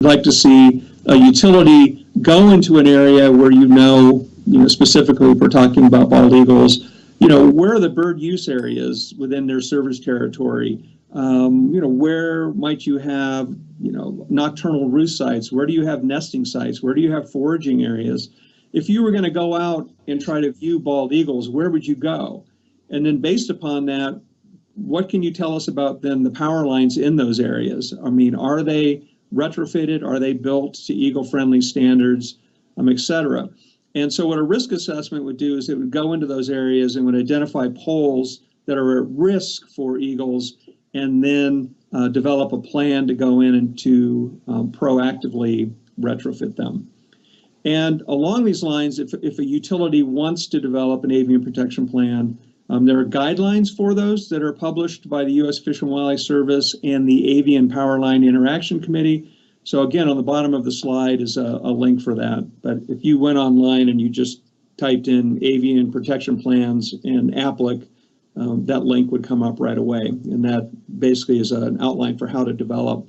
like to see a utility go into an area where specifically if we're talking about bald eagles, where are the bird use areas within their service territory? Where might you have, nocturnal roost sites? Where do you have nesting sites? Where do you have foraging areas? If you were going to go out and try to view bald eagles, where would you go? And then based upon that, what can you tell us about then the power lines in those areas? I mean, are they retrofitted? Are they built to eagle-friendly standards, et cetera? And so what a risk assessment would do is it would go into those areas and would identify poles that are at risk for eagles, and then develop a plan to go in and to proactively retrofit them. And along these lines, if a utility wants to develop an avian protection plan, there are guidelines for those that are published by the U.S. Fish and Wildlife Service and the Avian Power Line Interaction Committee. So again, on the bottom of the slide is a link for that. But if you went online and you just typed in avian protection plans and APLIC, that link would come up right away. And that basically is an outline for how to develop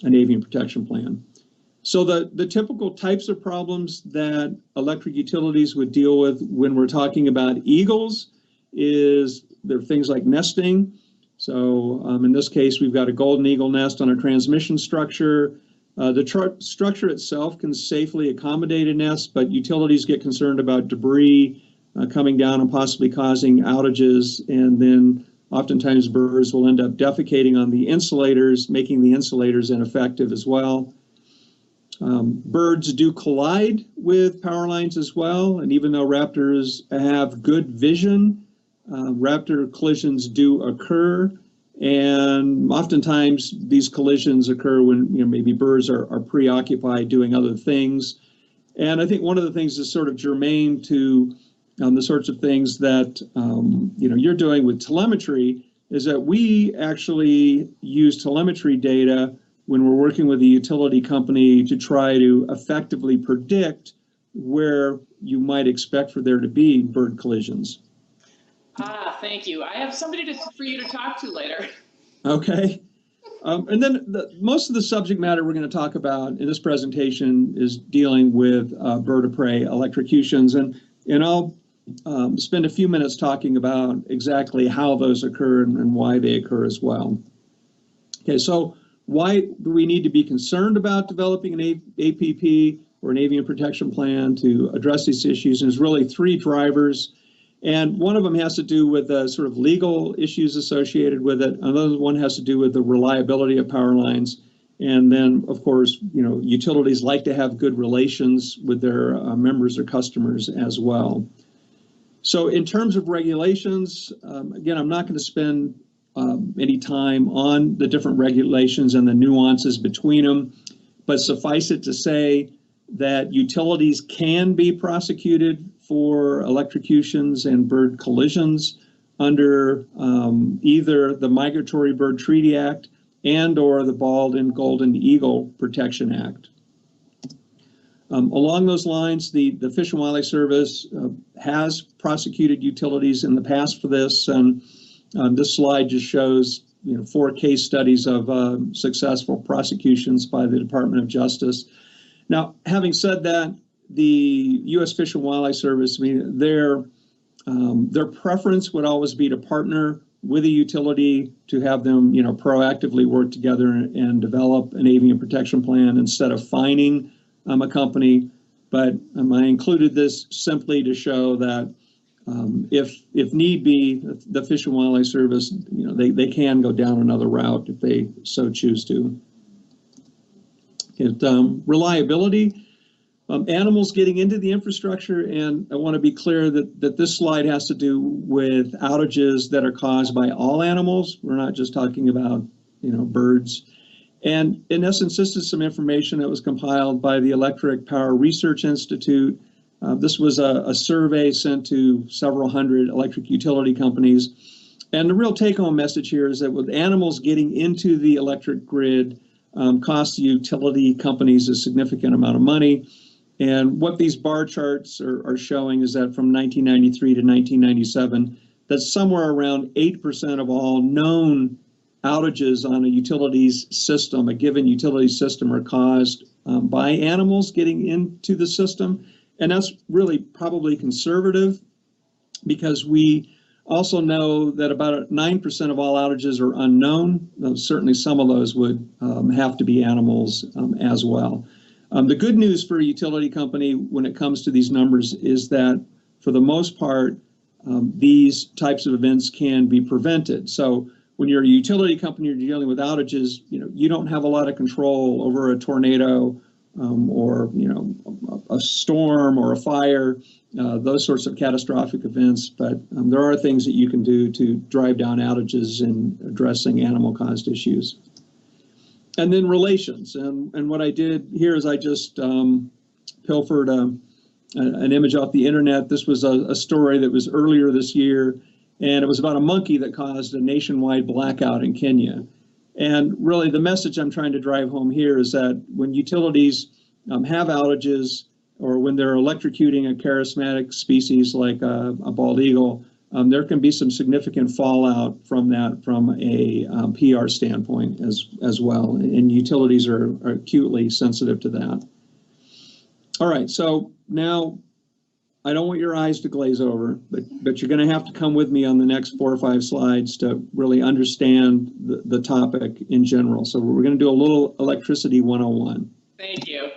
an avian protection plan. So the typical types of problems that electric utilities would deal with when we're talking about eagles is there are things like nesting. So in this case, we've got a golden eagle nest on a transmission structure. The structure itself can safely accommodate a nest, but utilities get concerned about debris coming down and possibly causing outages, and then oftentimes birds will end up defecating on the insulators, making the insulators ineffective as well. Birds do collide with power lines as well, and even though raptors have good vision, raptor collisions do occur, and oftentimes these collisions occur when maybe birds are preoccupied doing other things. And I think one of the things that's sort of germane to the sorts of things that you're doing with telemetry is that we actually use telemetry data when we're working with a utility company to try to effectively predict where you might expect for there to be bird collisions. Thank you. I have somebody for you to talk to later. Okay. And then most of the subject matter we're going to talk about in this presentation is dealing with bird of prey electrocutions, and I'll spend a few minutes talking about exactly how those occur and why they occur as well. Okay, so why do we need to be concerned about developing an APP or an avian protection plan to address these issues? And there's really three drivers. And one of them has to do with the sort of legal issues associated with it. Another one has to do with the reliability of power lines. And then, of course, utilities like to have good relations with their members or customers as well. So in terms of regulations, again, I'm not going to spend any time on the different regulations and the nuances between them, but suffice it to say that utilities can be prosecuted for electrocutions and bird collisions under either the Migratory Bird Treaty Act and or the Bald and Golden Eagle Protection Act. Along those lines, the Fish and Wildlife Service has prosecuted utilities in the past for this, and this slide just shows 4 case studies of successful prosecutions by the Department of Justice. Now, having said that, the U.S. Fish and Wildlife Service, their preference would always be to partner with a utility to have them, proactively work together and develop an avian protection plan instead of fining a company. But I included this simply to show that if need be, the Fish and Wildlife Service, they can go down another route if they so choose to. Reliability. Animals getting into the infrastructure, and I want to be clear that this slide has to do with outages that are caused by all animals. We're not just talking about, birds. And in essence, this is some information that was compiled by the Electric Power Research Institute. This was a survey sent to several hundred electric utility companies. And the real take-home message here is that with animals getting into the electric grid, costs the utility companies a significant amount of money. And what these bar charts are showing is that from 1993 to 1997, that somewhere around 8% of all known outages on a utilities system, a given utility system, are caused by animals getting into the system. And that's really probably conservative, because we also know that about 9% of all outages are unknown. Certainly some of those would have to be animals as well. The good news for a utility company when it comes to these numbers is that for the most part, these types of events can be prevented. So when you're a utility company, you're dealing with outages, you don't have a lot of control over a tornado or a storm or a fire, those sorts of catastrophic events. But there are things that you can do to drive down outages in addressing animal-caused issues. And then relations. And what I did here is I just pilfered an image off the internet. This was a story that was earlier this year, and it was about a monkey that caused a nationwide blackout in Kenya. And really the message I'm trying to drive home here is that when utilities have outages, or when they're electrocuting a charismatic species like a bald eagle, there can be some significant fallout from that from a PR standpoint as well. And utilities are acutely sensitive to that. All right, so now I don't want your eyes to glaze over, but you're going to have to come with me on the next 4 or 5 slides to really understand the topic in general. So we're going to do a little electricity 101. Thank you.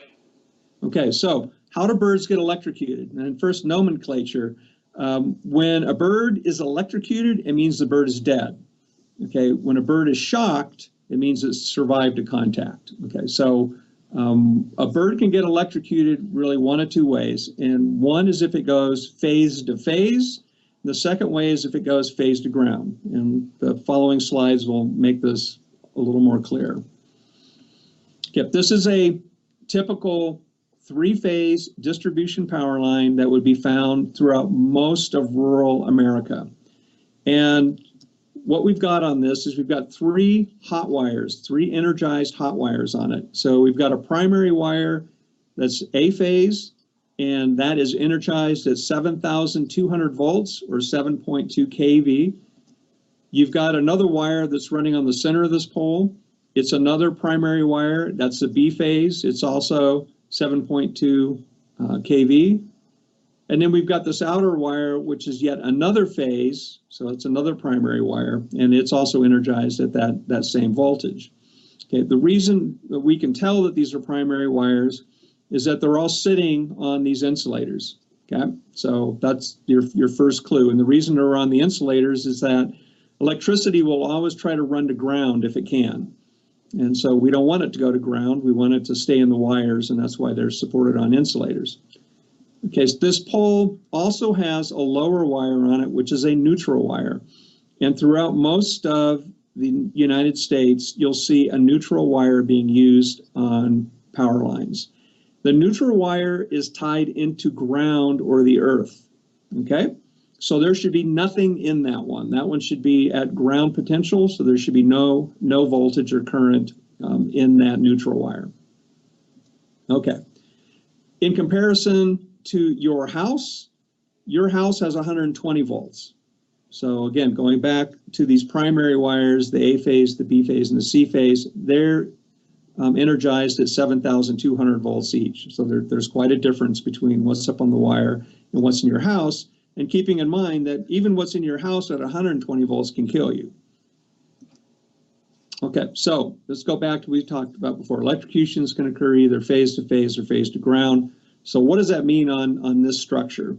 Okay, so how do birds get electrocuted? And first, nomenclature. When a bird is electrocuted, it means the bird is dead. Okay, when a bird is shocked, it means it's survived a contact. Okay, so a bird can get electrocuted really one of 2 ways. And one is if it goes phase to phase. The second way is if it goes phase to ground. And the following slides will make this a little more clear. Okay, this is a typical 3-phase distribution power line that would be found throughout most of rural America. And what we've got on this is we've got 3 hot wires, 3 energized hot wires on it. So we've got a primary wire that's A phase, and that is energized at 7,200 volts or 7.2 kV. You've got another wire that's running on the center of this pole. It's another primary wire, that's the B phase. It's also 7.2 kV. And then we've got this outer wire, which is yet another phase, so it's another primary wire, and it's also energized at that same voltage. Okay, the reason that we can tell that these are primary wires is that they're all sitting on these insulators. Okay, so that's your first clue. And the reason they're on the insulators is that electricity will always try to run to ground if it can. And so we don't want it to go to ground, we want it to stay in the wires, and that's why they're supported on insulators. Okay, so this pole also has a lower wire on it, which is a neutral wire. And throughout most of the United States, you'll see a neutral wire being used on power lines. The neutral wire is tied into ground or the earth, okay? So there should be nothing in that one. That one should be at ground potential, so there should be no voltage or current in that neutral wire. Okay. In comparison to your house has 120 volts. So again, going back to these primary wires, the A phase, the B phase, and the C phase, they're energized at 7,200 volts each. So there's quite a difference between what's up on the wire and what's in your house. And keeping in mind that even what's in your house at 120 volts can kill you. Okay, so let's go back to what we talked about before. Electrocutions can occur either phase to phase or phase to ground. So what does that mean on this structure?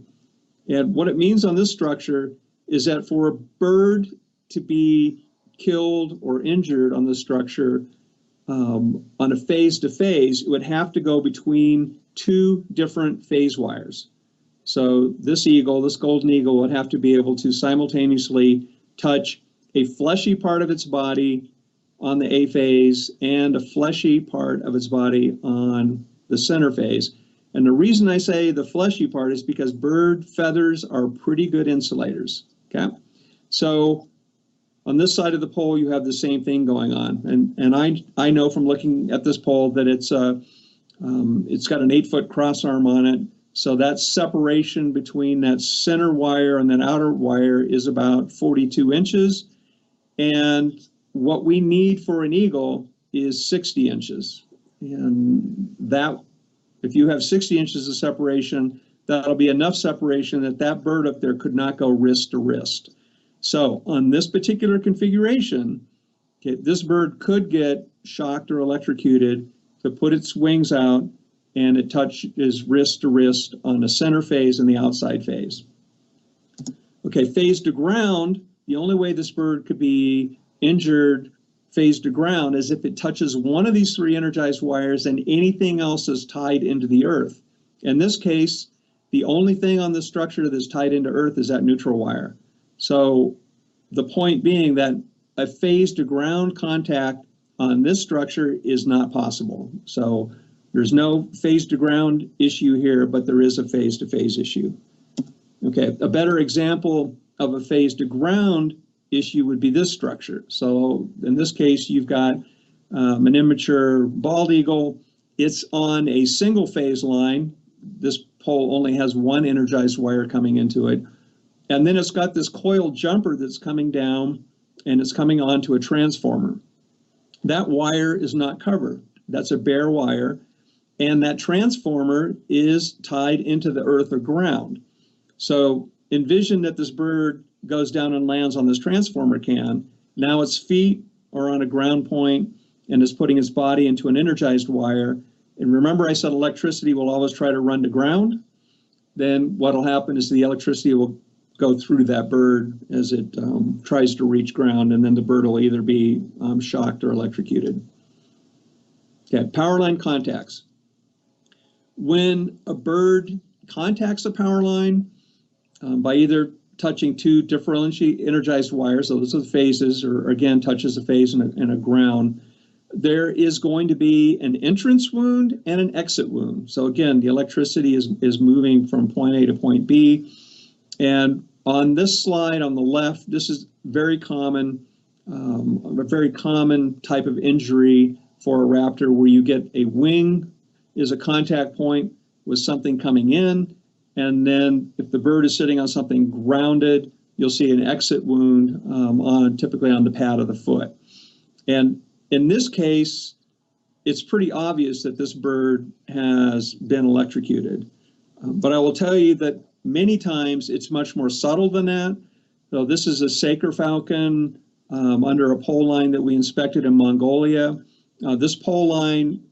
And what it means on this structure is that for a bird to be killed or injured on this structure on a phase to phase, it would have to go between 2 different phase wires. So this eagle, this golden eagle, would have to be able to simultaneously touch a fleshy part of its body on the A phase and a fleshy part of its body on the center phase. And the reason I say the fleshy part is because bird feathers are pretty good insulators, okay? So on this side of the pole, you have the same thing going on. And I know from looking at this pole that it's got an 8-foot crossarm on it. So that separation between that center wire and that outer wire is about 42 inches. And what we need for an eagle is 60 inches. And that, if you have 60 inches of separation, that'll be enough separation that that bird up there could not go wrist to wrist. So on this particular configuration, okay, this bird could get shocked or electrocuted to put its wings out, and it touches wrist to wrist on the center phase and the outside phase. Okay, phase to ground, the only way this bird could be injured phase to ground is if it touches one of these three energized wires and anything else is tied into the earth. In this case, the only thing on the structure that's tied into earth is that neutral wire. So the point being that a phase to ground contact on this structure is not possible. So there's no phase to ground issue here, but there is a phase to phase issue. Okay, a better example of a phase to ground issue would be this structure. So in this case, you've got an immature bald eagle. It's on a single phase line. This pole only has one energized wire coming into it. And then it's got this coiled jumper that's coming down, and it's coming onto a transformer. That wire is not covered. That's a bare wire. And that transformer is tied into the earth or ground. So envision that this bird goes down and lands on this transformer can. Now its feet are on a ground point and is putting its body into an energized wire. And remember I said electricity will always try to run to ground? Then what'll happen is the electricity will go through that bird as it tries to reach ground, and then the bird will either be shocked or electrocuted. Okay, power line contacts. When a bird contacts a power line by either touching two differentially energized wires, so those are the phases, or again touches a phase and a ground, there is going to be an entrance wound and an exit wound. So again, the electricity is moving from point A to point B. And on this slide on the left, this is very common, a very common type of injury for a raptor, where you get a wing is a contact point with something coming in, and then if the bird is sitting on something grounded, you'll see an exit wound typically on the pad of the foot. And in this case, it's pretty obvious that this bird has been electrocuted. But I will tell you that many times it's much more subtle than that. So this is a Saker falcon under a pole line that we inspected in Mongolia. This pole line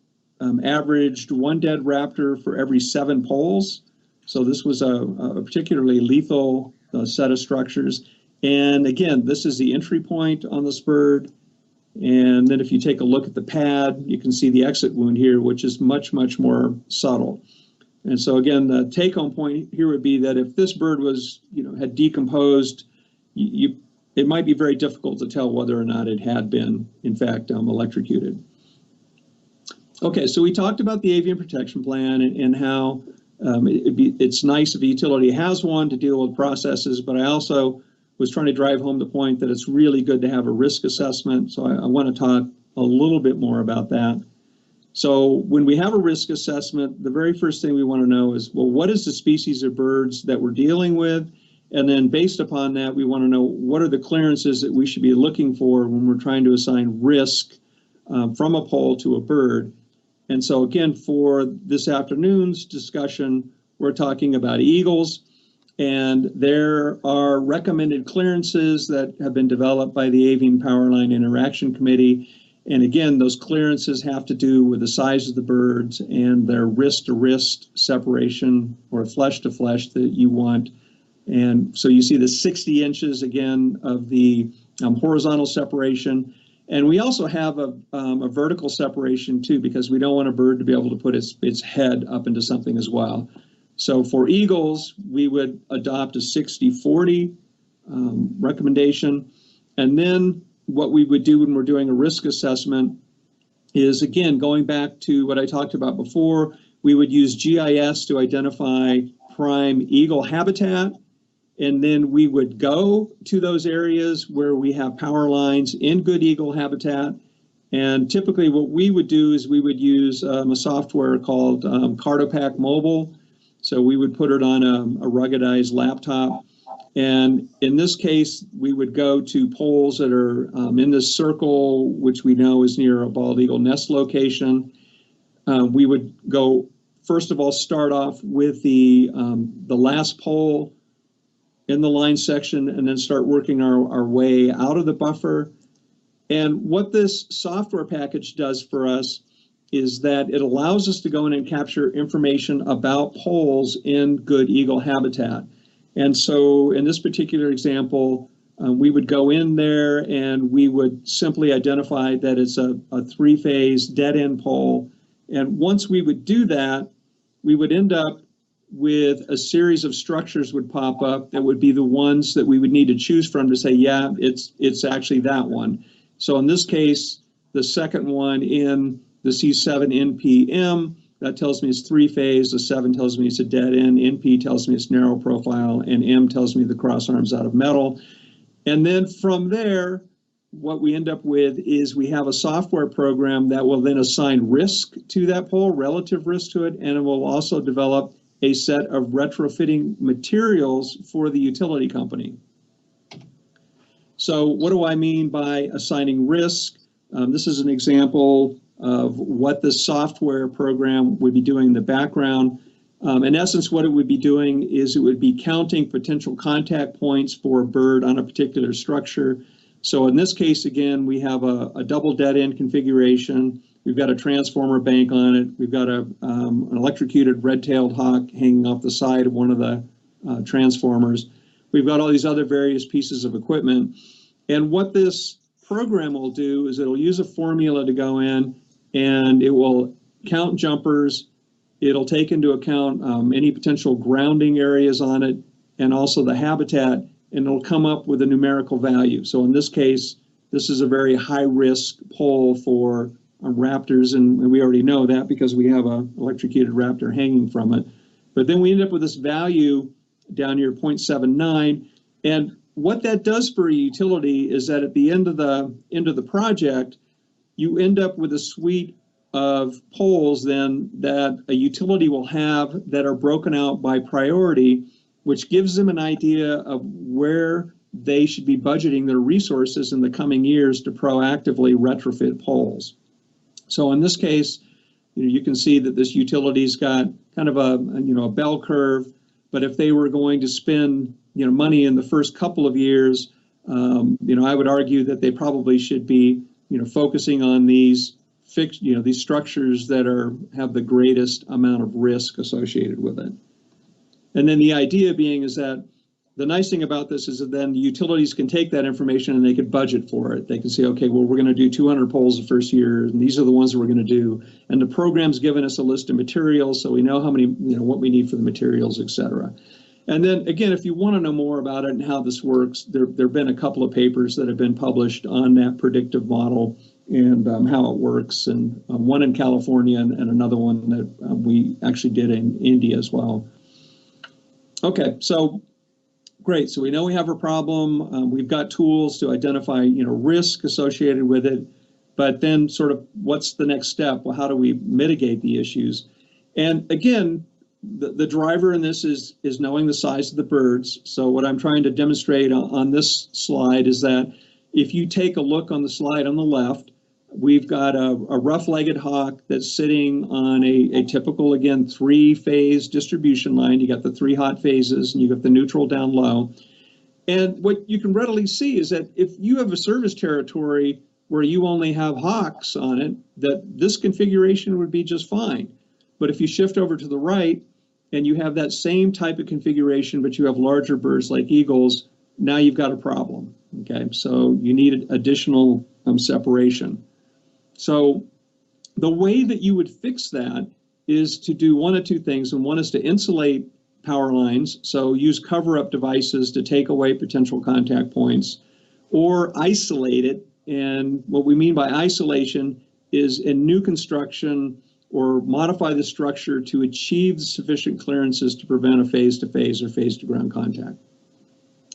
averaged one dead raptor for every 7 poles. So this was a particularly lethal set of structures. And again, this is the entry point on this bird. And then if you take a look at the pad, you can see the exit wound here, which is much, much more subtle. And so again, the take-home point here would be that if this bird was, had decomposed, it might be very difficult to tell whether or not it had been, in fact, electrocuted. Okay, so we talked about the avian protection plan and how it's nice if a utility has one to deal with processes, but I also was trying to drive home the point that it's really good to have a risk assessment. So I want to talk a little bit more about that. So when we have a risk assessment, the very first thing we want to know is, well, what is the species of birds that we're dealing with? And then based upon that, we want to know what are the clearances that we should be looking for when we're trying to assign risk from a pole to a bird. And so again, for this afternoon's discussion, we're talking about eagles. And there are recommended clearances that have been developed by the Avian Powerline Interaction Committee. And again, those clearances have to do with the size of the birds and their wrist-to-wrist separation or flesh-to-flesh that you want. And so you see the 60 inches, again, of the horizontal separation. And we also have a vertical separation, too, because we don't want a bird to be able to put its head up into something as well. So for eagles, we would adopt a 60-40 recommendation. And then what we would do when we're doing a risk assessment is, again, going back to what I talked about before, we would use GIS to identify prime eagle habitat. And then we would go to those areas where we have power lines in good eagle habitat. And typically what we would do is we would use a software called Cartopack Mobile. So we would put it on a ruggedized laptop, And in this case, we would go to poles that are in this circle, which we know is near a bald eagle nest location. We would go, first of all, start off with the last pole in the line section and then start working our way out of the buffer. And what this software package does for us is that it allows us to go in and capture information about poles in good eagle habitat. And so in this particular example, we would go in there and we would simply identify that it's a three-phase dead-end pole. And once we would do that, we would end up with a series of structures would pop up that would be the ones that we would need to choose from to say, yeah, it's actually that one. So in this case, the second one in the C7 NPM, that tells me it's three-phase. The 7 tells me it's a dead end. NP tells me it's narrow profile. And M tells me the cross arm's out of metal. And then from there, what we end up with is we have a software program that will then assign risk to that pole, relative risk to it, and it will also develop a set of retrofitting materials for the utility company. So what do I mean by assigning risk? This is an example of what the software program would be doing in the background. In essence, what it would be doing is it would be counting potential contact points for a bird on a particular structure. So in this case, again, we have a double dead end configuration. We've got a transformer bank on it. We've got an electrocuted red-tailed hawk hanging off the side of one of the transformers. We've got all these other various pieces of equipment. And what this program will do is it'll use a formula to go in and it will count jumpers. It'll take into account any potential grounding areas on it and also the habitat, and it'll come up with a numerical value. So in this case, this is a very high-risk pole for raptors, and we already know that because we have an electrocuted raptor hanging from it. But then we end up with this value down here, 0.79, and what that does for a utility is that at the end of the project, you end up with a suite of poles then that a utility will have that are broken out by priority, which gives them an idea of where they should be budgeting their resources in the coming years to proactively retrofit poles. So in this case, you can see that this utility's got kind of a bell curve, but if they were going to spend money in the first couple of years, I would argue that they probably should be focusing on these fixed, these structures that have the greatest amount of risk associated with it. And then the idea being is that the nice thing about this is that then the utilities can take that information and they can budget for it. They can say, okay, well, we're going to do 200 poles the first year, and these are the ones that we're going to do. And the program's given us a list of materials, so we know how many, what we need for the materials, et cetera. And then again, if you want to know more about it and how this works, there have been a couple of papers that have been published on that predictive model and how it works, and one in California and another one that we actually did in India as well. Okay, so great. So we know we have a problem. We've got tools to identify, risk associated with it. But then, sort of, what's the next step? Well, how do we mitigate the issues? And again, the driver in this is knowing the size of the birds. So what I'm trying to demonstrate on this slide is that if you take a look on the slide on the left, we've got a rough-legged hawk that's sitting on a typical, again, three-phase distribution line. You got the 3 hot phases, and you got the neutral down low. And what you can readily see is that if you have a service territory where you only have hawks on it, that this configuration would be just fine. But if you shift over to the right and you have that same type of configuration, but you have larger birds like eagles, now you've got a problem. Okay, so you need additional separation. So the way that you would fix that is to do one of two things, and one is to insulate power lines, so use cover-up devices to take away potential contact points, or isolate it. And what we mean by isolation is in new construction, or modify the structure to achieve sufficient clearances to prevent a phase-to-phase or phase-to-ground contact.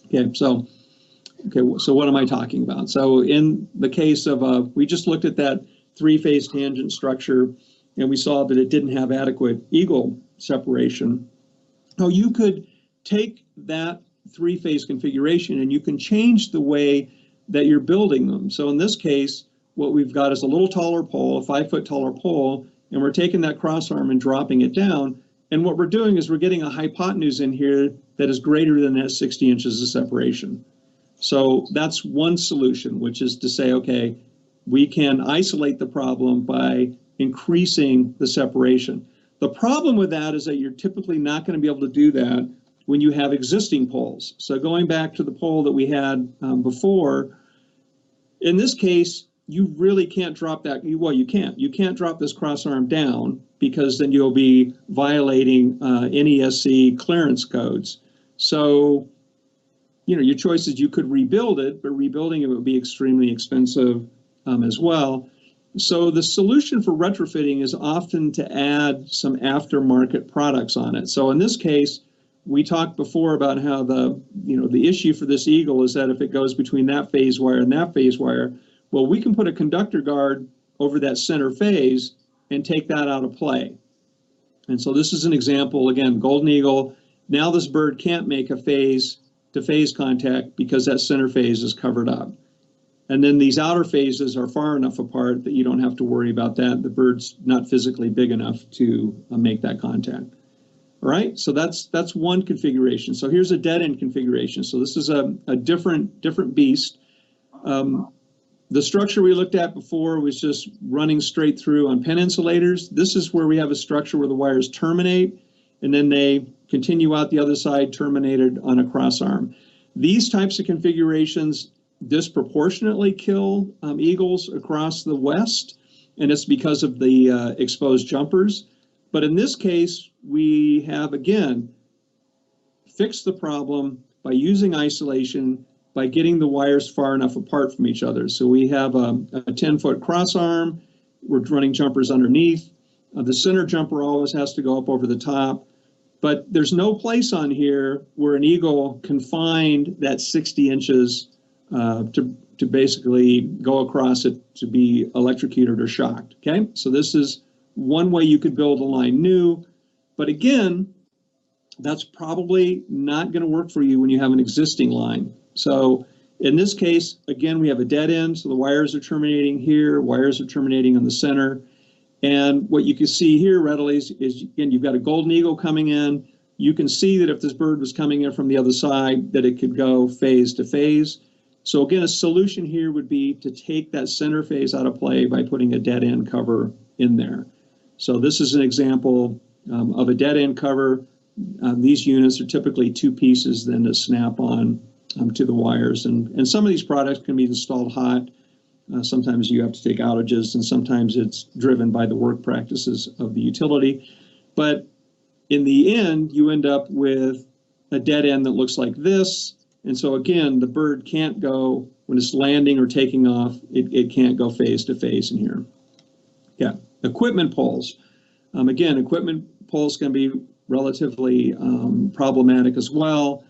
Okay, so what am I talking about? So in the case of, we just looked at that 3-phase tangent structure, and we saw that it didn't have adequate eagle separation. Now you could take that three-phase configuration, and you can change the way that you're building them. So in this case, what we've got is a little taller pole, a 5-foot taller pole, and we're taking that cross arm and dropping it down. And what we're doing is we're getting a hypotenuse in here that is greater than that 60 inches of separation. So that's one solution, which is to say, okay, we can isolate the problem by increasing the separation. The problem with that is that you're typically not going to be able to do that when you have existing poles. So going back to the pole that we had before, in this case, you really can't drop that. Well, you can't. You can't drop this cross arm down because then you'll be violating NESC clearance codes. So, you know, your choice is you could rebuild it, but rebuilding it would be extremely expensive as well. So the solution for retrofitting is often to add some aftermarket products on it. So in this case, we talked before about how the issue for this eagle is that if it goes between that phase wire and that phase wire, well, we can put a conductor guard over that center phase and take that out of play. And so this is an example, again, golden eagle. Now this bird can't make a phase-to-phase contact because that center phase is covered up. And then these outer phases are far enough apart that you don't have to worry about that. The bird's not physically big enough to make that contact. All right, so that's one configuration. So here's a dead end configuration. So this is a different beast. The structure we looked at before was just running straight through on pin insulators. This is where we have a structure where the wires terminate and then they continue out the other side, terminated on a cross arm. These types of configurations disproportionately kill eagles across the West, and it's because of the exposed jumpers. But in this case, we have, again, fixed the problem by using isolation, by getting the wires far enough apart from each other. So we have a 10-foot cross arm. We're running jumpers underneath. The center jumper always has to go up over the top. But there's no place on here where an eagle can find that 60 inches to basically go across it to be electrocuted or shocked, okay? So this is one way you could build a line new, but again, that's probably not gonna work for you when you have an existing line. So in this case, again, we have a dead end, so the wires are terminating here, wires are terminating in the center, and what you can see here readily is again, you've got a golden eagle coming in. You can see that if this bird was coming in from the other side, that it could go phase to phase. So again, a solution here would be to take that center phase out of play by putting a dead end cover in there. So this is an example of a dead end cover. These units are typically two pieces then to snap on to the wires. And some of these products can be installed hot. Sometimes you have to take outages, and sometimes it's driven by the work practices of the utility. But in the end, you end up with a dead end that looks like this. And so again, the bird can't go, when it's landing or taking off, it can't go phase to phase in here. Yeah, equipment poles. Again, equipment poles can be relatively problematic as well.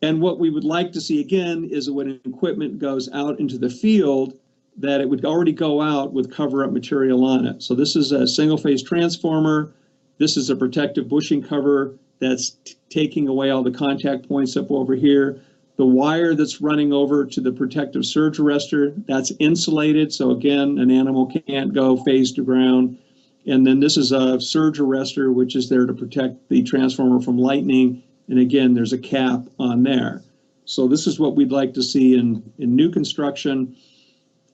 And what we would like to see again is that when equipment goes out into the field, that it would already go out with cover-up material on it. So this is a single-phase transformer. This is a protective bushing cover that's taking away all the contact points up over here. The wire that's running over to the protective surge arrestor, that's insulated. So again, an animal can't go phase to ground. And then this is a surge arrestor, which is there to protect the transformer from lightning. And again, there's a cap on there. So this is what we'd like to see in new construction.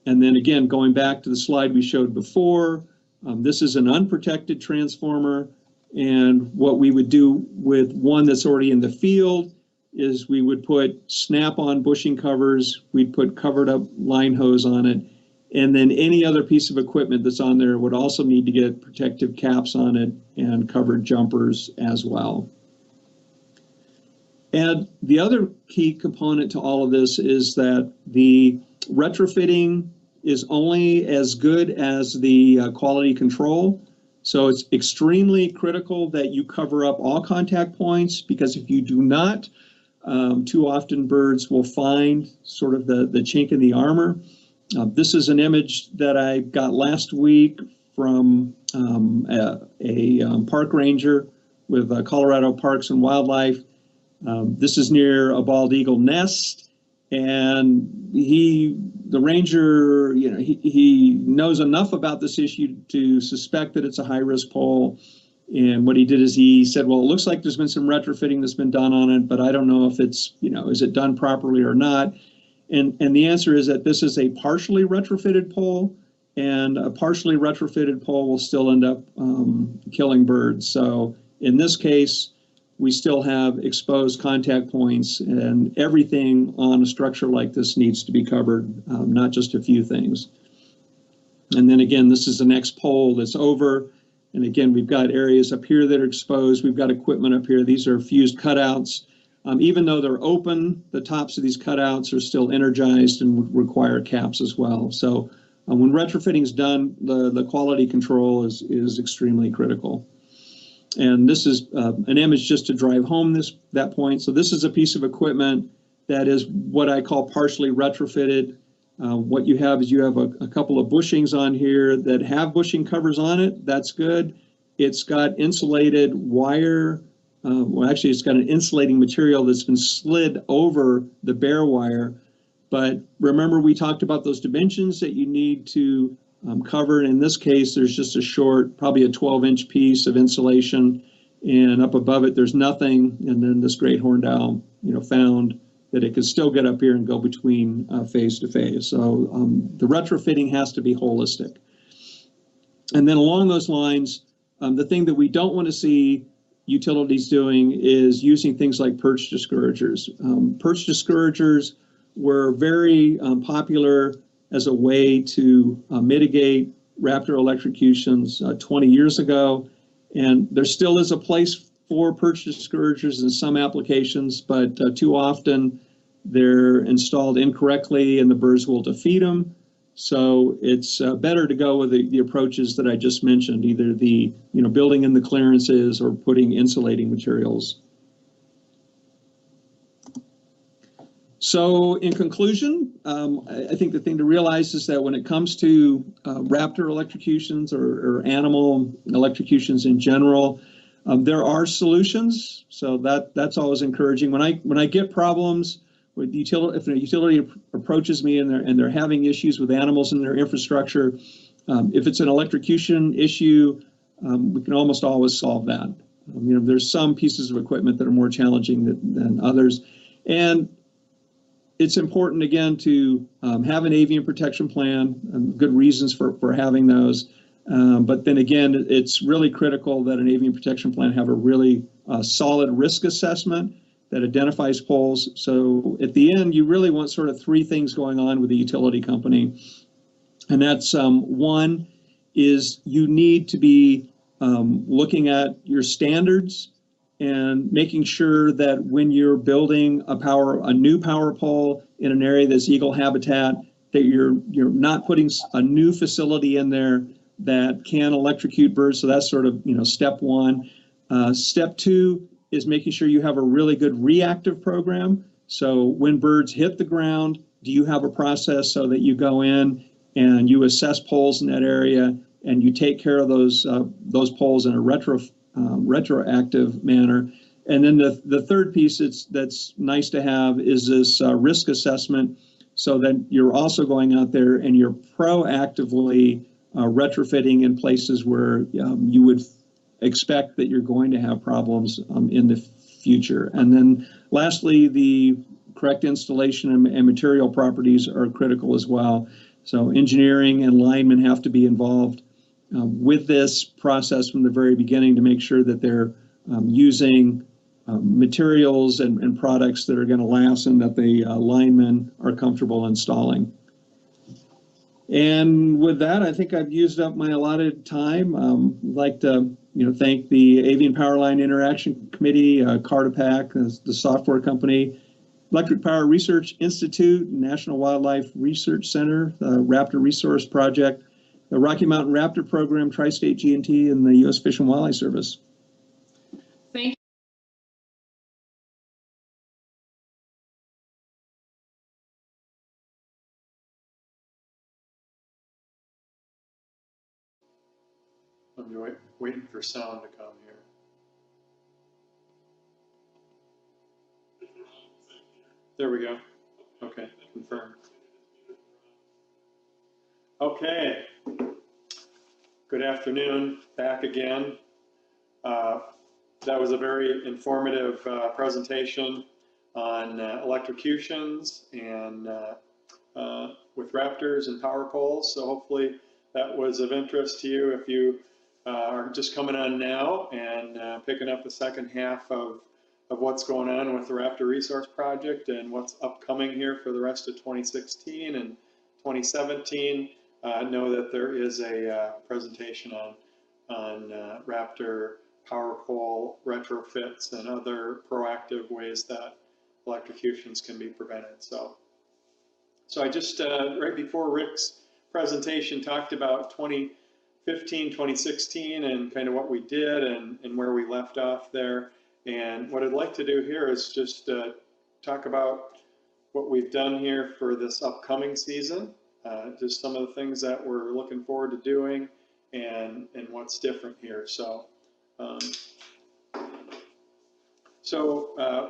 And then again, going back to the slide we showed before, this is an unprotected transformer. And what we would do with one that's already in the field is we would put snap-on bushing covers, we'd put covered up line hose on it, and then any other piece of equipment that's on there would also need to get protective caps on it and covered jumpers as well. And the other key component to all of this is that the retrofitting is only as good as the quality control. So it's extremely critical that you cover up all contact points, because if you do not, too often birds will find sort of the chink in the armor. This is an image that I got last week from a park ranger with Colorado Parks and Wildlife. This is near a bald eagle nest, and the ranger, he knows enough about this issue to suspect that it's a high-risk pole. And what he did is he said, well, it looks like there's been some retrofitting that's been done on it, but I don't know if it's, is it done properly or not? And the answer is that this is a partially retrofitted pole, and a partially retrofitted pole will still end up killing birds. So in this case, we still have exposed contact points, and everything on a structure like this needs to be covered, not just a few things. And then again, this is the next pole that's over. And again, we've got areas up here that are exposed. We've got equipment up here. These are fused cutouts. Even though they're open, the tops of these cutouts are still energized and require caps as well. So when retrofitting is done, the quality control is extremely critical. And this is an image just to drive home that point. So this is a piece of equipment that is what I call partially retrofitted. What you have is you have a couple of bushings on here that have bushing covers on it. That's good. It's got insulated wire. Well, actually, it's got an insulating material that's been slid over the bare wire. But remember, we talked about those dimensions that you need to cover. And in this case, there's just a short, probably a 12-inch piece of insulation. And up above it, there's nothing. And then this great horned owl, found that it could still get up here and go between phase to phase. So the retrofitting has to be holistic. And then along those lines, the thing that we don't want to see utilities doing is using things like perch discouragers. Perch discouragers were very popular as a way to mitigate raptor electrocutions 20 years ago. And there still is a place for perch discouragers in some applications, but too often they're installed incorrectly and the birds will defeat them. So it's better to go with the approaches that I just mentioned, either the building in the clearances or putting insulating materials. So in conclusion, I think the thing to realize is that when it comes to raptor electrocutions or animal electrocutions in general, there are solutions. So that's always encouraging. When I get problems with utility, if a utility approaches me and they're having issues with animals in their infrastructure, if it's an electrocution issue, we can almost always solve that. There's some pieces of equipment that are more challenging than others, and it's important again to have an avian protection plan. Good reasons for having those, but then again, it's really critical that an avian protection plan have a really solid risk assessment that identifies poles. So at the end, you really want sort of three things going on with the utility company. And that's one is you need to be looking at your standards and making sure that when you're building a new power pole in an area that's eagle habitat, that you're not putting a new facility in there that can electrocute birds. So that's sort of step one. Step two is making sure you have a really good reactive program. So when birds hit the ground, do you have a process so that you go in and you assess poles in that area and you take care of those poles in a retroactive manner? And then the third piece that's nice to have is this risk assessment, so that you're also going out there and you're proactively retrofitting in places where you would expect that you're going to have problems in the future. And then lastly, the correct installation and material properties are critical as well. So engineering and linemen have to be involved with this process from the very beginning to make sure that they're using materials and products that are going to last and that the linemen are comfortable installing. And with that, I think I've used up my allotted time. I'd like to thank the Avian Powerline Interaction Committee, Cartapac, the software company, Electric Power Research Institute, National Wildlife Research Center, the Raptor Resource Project, the Rocky Mountain Raptor Program, Tri-State G&T, and the U.S. Fish and Wildlife Service. Thank you. I'm waiting for sound to come here. There we go. Okay, confirm. Okay. Good afternoon, back again. That was a very informative presentation on electrocutions and with Raptors and power poles. So hopefully that was of interest to you if you are just coming on now and picking up the second half of what's going on with the Raptor Resource Project and what's upcoming here for the rest of 2016 and 2017. Know that there is a presentation on Raptor power pole retrofits and other proactive ways that electrocutions can be prevented. So I just, right before Rick's presentation, talked about 2015, 2016 and kind of what we did and where we left off there. And what I'd like to do here is just talk about what we've done here for this upcoming season, just some of the things that we're looking forward to doing and what's different here. So,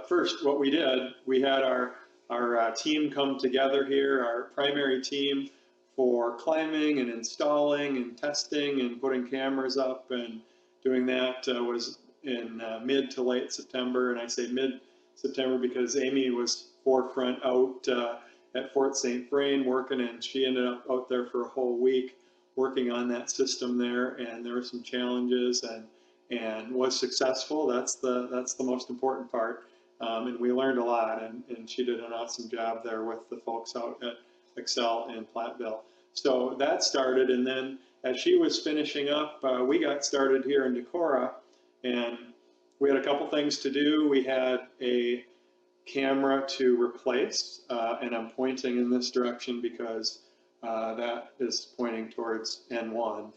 first, what we did, we had our team come together here, our primary team for climbing and installing and testing and putting cameras up and doing that was in mid to late September. And I say mid-September because Amy was forefront out at Fort St. Vrain working, and she ended up out there for a whole week working on that system there, and there were some challenges and was successful. That's the most important part. And we learned a lot, and she did an awesome job there with the folks out at Excel in Platteville. So that started, and then as she was finishing up, we got started here in Decorah, and we had a couple things to do. We had a camera to replace, and I'm pointing in this direction because that is pointing towards N1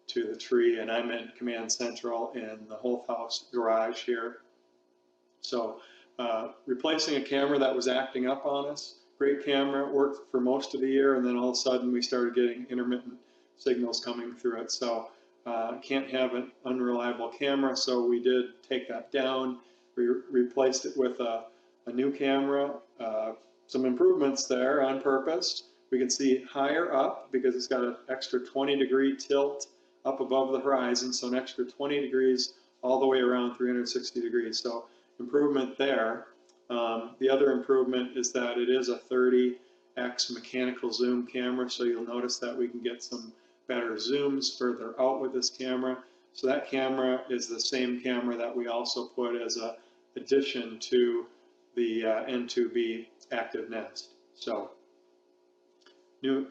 to the tree, and I'm in Command Central in the Holt House garage here. So replacing a camera that was acting up on us. Great camera, worked for most of the year, and then all of a sudden we started getting intermittent signals coming through it. So can't have an unreliable camera, so we did take that down. We replaced it with a new camera, some improvements there on purpose. We can see higher up because it's got an extra 20-degree tilt up above the horizon, so an extra 20 degrees all the way around 360 degrees. So improvement there. The other improvement is that it is a 30x mechanical zoom camera, so you'll notice that we can get some better zooms further out with this camera. So that camera is the same camera that we also put as an addition to the N2B active nest. So new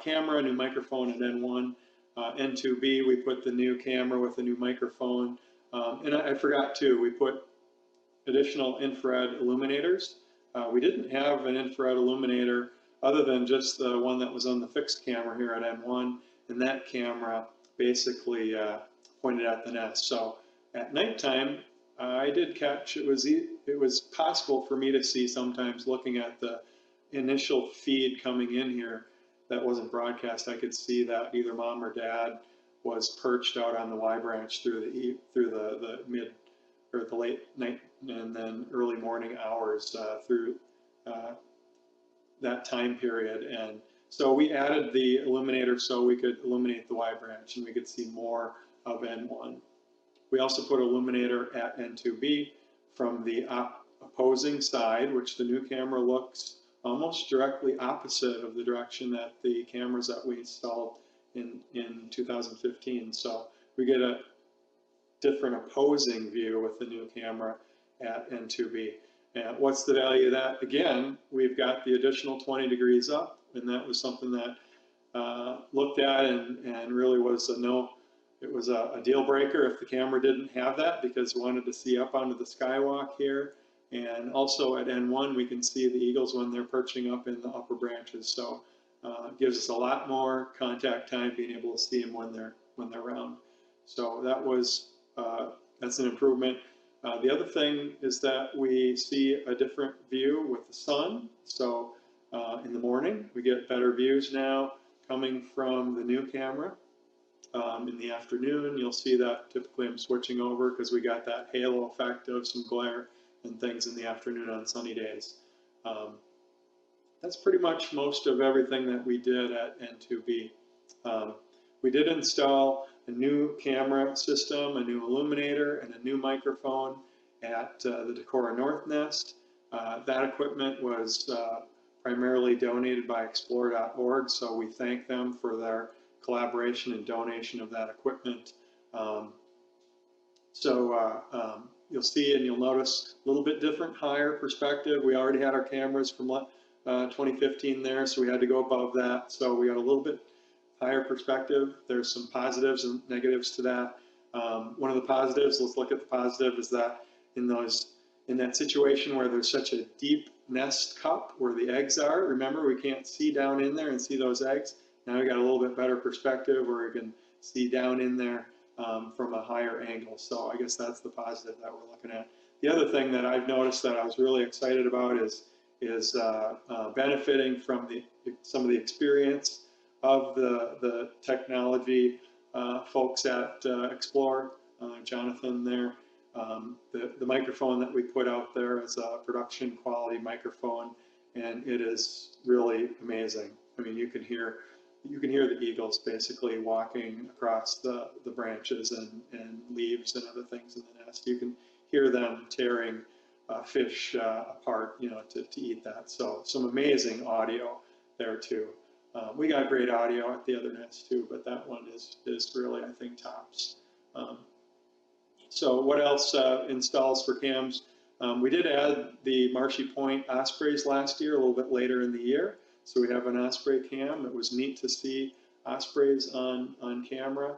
camera, new microphone, and N1. N2B, we put the new camera with the new microphone. And I forgot too, we put additional infrared illuminators. We didn't have an infrared illuminator other than just the one that was on the fixed camera here at N1, and that camera basically pointed at the nest. So at nighttime, I did catch, it was possible for me to see sometimes looking at the initial feed coming in here that wasn't broadcast. I could see that either mom or dad was perched out on the Y branch through the mid or the late night and then early morning hours through that time period. And so we added the illuminator so we could illuminate the Y branch and we could see more of N1. We also put illuminator at N2B from the opposing side, which the new camera looks almost directly opposite of the direction that the cameras that we installed in 2015. So we get a different opposing view with the new camera at N2B. And what's the value of that? Again, we've got the additional 20 degrees up, and that was something that looked at and really was it was a deal breaker if the camera didn't have that, because we wanted to see up onto the skywalk here. And also at N1, we can see the eagles when they're perching up in the upper branches. So it gives us a lot more contact time being able to see them when they're around. So that was that's an improvement. The other thing is that we see a different view with the sun. So in the morning, we get better views now coming from the new camera. In the afternoon, you'll see that typically I'm switching over because we got that halo effect of some glare and things in the afternoon on sunny days. That's pretty much most of everything that we did at N2B. We did install a new camera system, a new illuminator, and a new microphone at the Decorah North Nest. That equipment was primarily donated by Explore.org, so we thank them for their collaboration and donation of that equipment. You'll see and you'll notice a little bit different, higher perspective. We already had our cameras from 2015 there, so we had to go above that. So we got a little bit higher perspective. There's some positives and negatives to that. One of the positives, let's look at the positive, is that in that situation where there's such a deep nest cup where the eggs are, remember we can't see down in there and see those eggs. Now we got a little bit better perspective where we can see down in there from a higher angle. So I guess that's the positive that we're looking at. The other thing that I've noticed that I was really excited about is benefiting from some of the experience of the technology folks at Explore. Jonathan there. The microphone that we put out there is a production quality microphone, and it is really amazing. I mean, you can hear the eagles basically walking across the branches and leaves and other things in the nest. You can hear them tearing fish apart, to eat that. So some amazing audio there too. We got great audio at the other nest too, but that one is really, I think, tops. So what else installs for cams? We did add the Marshy Point ospreys last year, a little bit later in the year. So we have an osprey cam. It was neat to see ospreys on camera.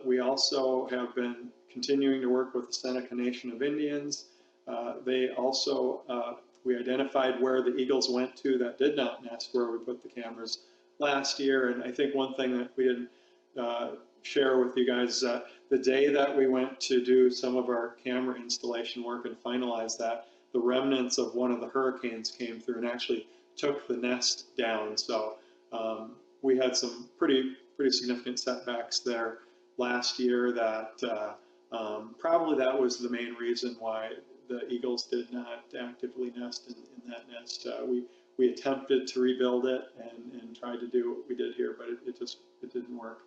We also have been continuing to work with the Seneca Nation of Indians. They also, we identified where the eagles went to that did not nest, where we put the cameras last year. And I think one thing that we didn't share with you guys is that the day that we went to do some of our camera installation work and finalize that, the remnants of one of the hurricanes came through and actually took the nest down. So we had some pretty significant setbacks there last year that probably that was the main reason why the eagles did not actively nest in that nest. We attempted to rebuild it and tried to do what we did here, but it didn't work.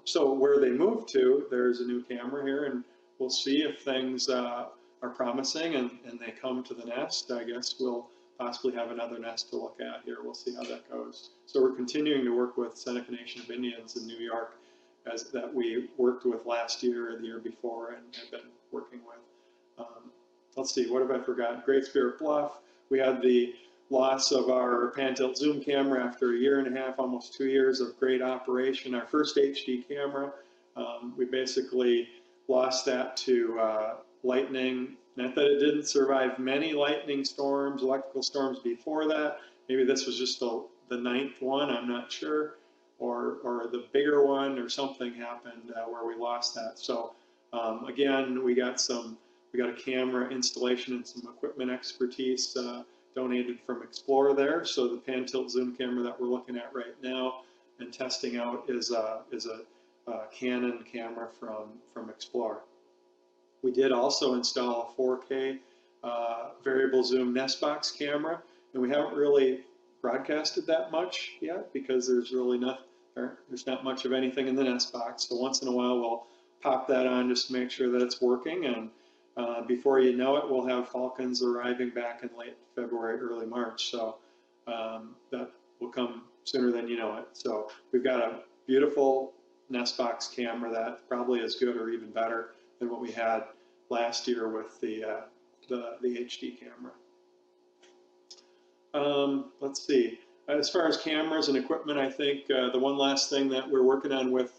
So where they moved to, there's a new camera here, and we'll see if things are promising and they come to the nest. I guess we'll possibly have another nest to look at here. We'll see how that goes. So we're continuing to work with Seneca Nation of Indians in New York that we worked with last year or the year before and have been working with. Let's see, what have I forgotten? Great Spirit Bluff. We had the loss of our pan-tilt zoom camera after a year and a half, almost 2 years of great operation. Our first HD camera, we basically lost that to lightning. Not that it didn't survive many lightning storms, electrical storms before that. Maybe this was just the 9th one, I'm not sure, or the bigger one, or something happened where we lost that. So again, we got a camera installation and some equipment expertise donated from Explore there. So the pan-tilt zoom camera that we're looking at right now and testing out is a Canon camera from Explore. We did also install a 4K variable zoom nest box camera, and we haven't really broadcasted that much yet because there's not much of anything in the nest box. So once in a while we'll pop that on just to make sure that it's working, and before you know it, we'll have falcons arriving back in late February, early March. So that will come sooner than you know it. So we've got a beautiful nest box camera that probably is good or even better than what we had last year with the HD camera. Let's see. As far as cameras and equipment, I think the one last thing that we're working on with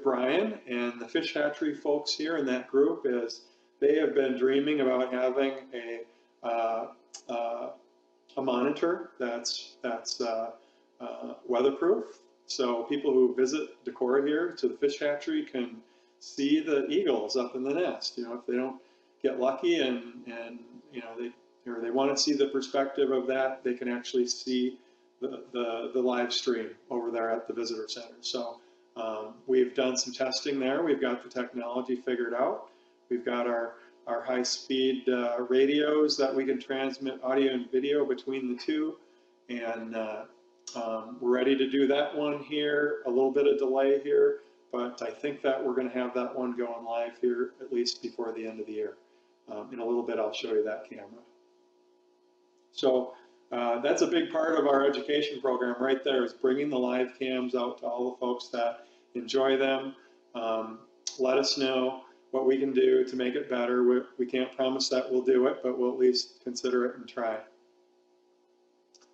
Brian and the fish hatchery folks here in that group is they have been dreaming about having a monitor that's weatherproof. So people who visit Decorah here to the fish hatchery can see the eagles up in the nest. If they don't get lucky and they want to see the perspective of that, they can actually see the live stream over there at the visitor center. So we've done some testing there. We've got the technology figured out. We've got our our high-speed radios that we can transmit audio and video between the two. And we're ready to do that one here. A little bit of delay here, but I think that we're going to have that one going live here at least before the end of the year. In a little bit, I'll show you that camera. So that's a big part of our education program right there, is bringing the live cams out to all the folks that enjoy them. Let us know what we can do to make it better. We can't promise that we'll do it, but we'll at least consider it and try.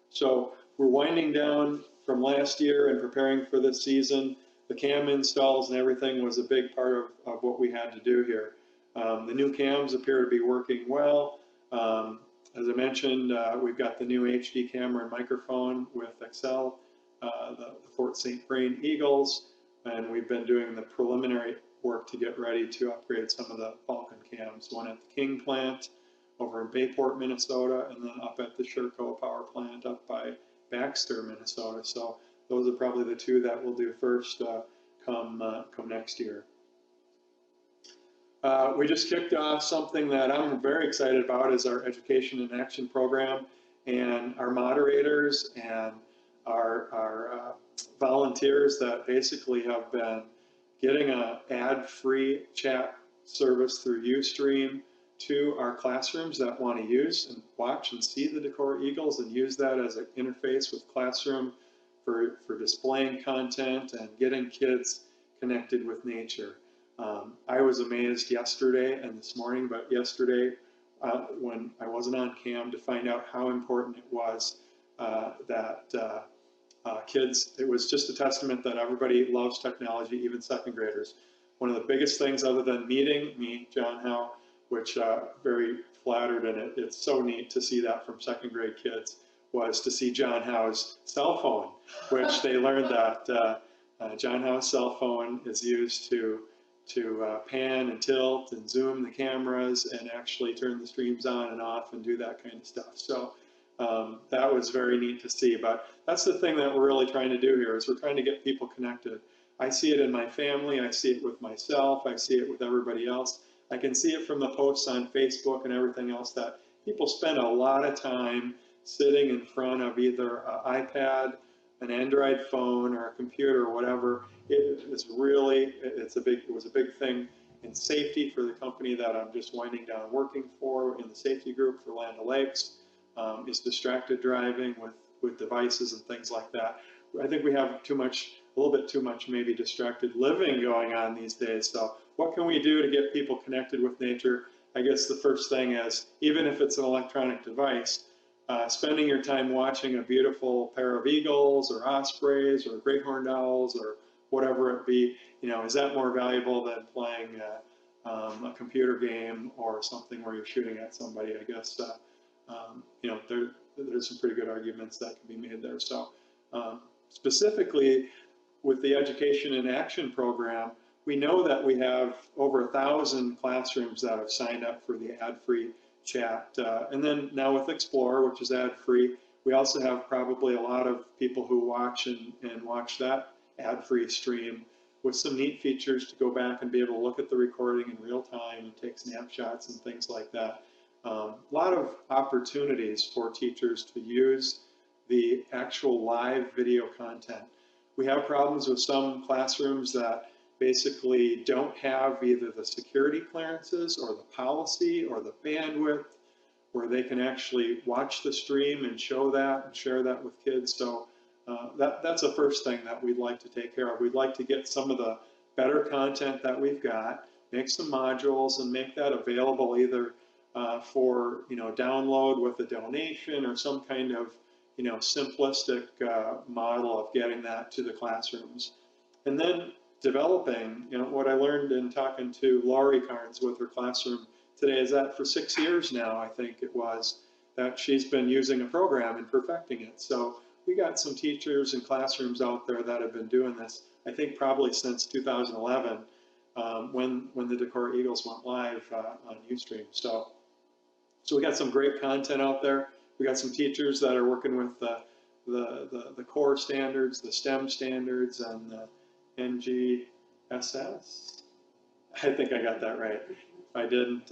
So we're winding down from last year and preparing for this season. The cam installs and everything was a big part of what we had to do here. The new cams appear to be working well. As I mentioned, we've got the new HD camera and microphone with Excel, the Fort St. Vrain Eagles, and we've been doing the preliminary work to get ready to upgrade some of the Falcon cams, one at the King plant over in Bayport, Minnesota, and then up at the Sherco power plant up by Baxter, Minnesota. So those are probably the two that we'll do first come next year. We just kicked off something that I'm very excited about, is our Education in Action program, and our moderators and our volunteers that basically have been getting an ad-free chat service through Ustream to our classrooms that want to use and watch and see the Decor Eagles and use that as an interface with classroom for displaying content and getting kids connected with nature. I was amazed yesterday and this morning, but yesterday when I wasn't on cam, to find out how important it was that kids, it was just a testament that everybody loves technology, even second graders. One of the biggest things, other than meeting me, John Howe, which very flattered, and it's so neat to see that from second grade kids, was to see John Howe's cell phone, which they learned that John Howe's cell phone is used to pan and tilt and zoom the cameras and actually turn the streams on and off and do that kind of stuff. So that was very neat to see. But that's the thing that we're really trying to do here, is we're trying to get people connected. I see it in my family, I see it with myself, I see it with everybody else. I can see it from the posts on Facebook and everything else, that people spend a lot of time sitting in front of either an iPad, an Android phone, or a computer, or whatever. It was a big thing in safety for the company that I'm just winding down working for in the safety group for Land O'Lakes. Is distracted driving with devices and things like that. I think we have a little bit too much maybe distracted living going on these days. So what can we do to get people connected with nature? I guess the first thing is, even if it's an electronic device, spending your time watching a beautiful pair of eagles or ospreys or great horned owls or whatever it be, is that more valuable than playing a computer game or something where you're shooting at somebody? I guess there's some pretty good arguments that can be made there. So specifically with the Education in Action program, we know that we have over 1,000 classrooms that have signed up for the ad-free chat. And then now with Explorer, which is ad-free, we also have probably a lot of people who watch and watch that ad-free stream with some neat features to go back and be able to look at the recording in real time and take snapshots and things like that. A lot of opportunities for teachers to use the actual live video content. We have problems with some classrooms that basically don't have either the security clearances or the policy or the bandwidth where they can actually watch the stream and show that and share that with kids. So that's the first thing that we'd like to take care of. We'd like to get some of the better content that we've got, make some modules and make that available either for download with a donation or some kind of simplistic model of getting that to the classrooms. And then developing, what I learned in talking to Laurie Carnes with her classroom today is that for 6 years now, I think it was, that she's been using a program and perfecting it. So we got some teachers and classrooms out there that have been doing this, I think probably since 2011, when the Decor Eagles went live on Ustream. So we got some great content out there. We got some teachers that are working with the core standards, the STEM standards, and the NGSS. I think I got that right. If I didn't,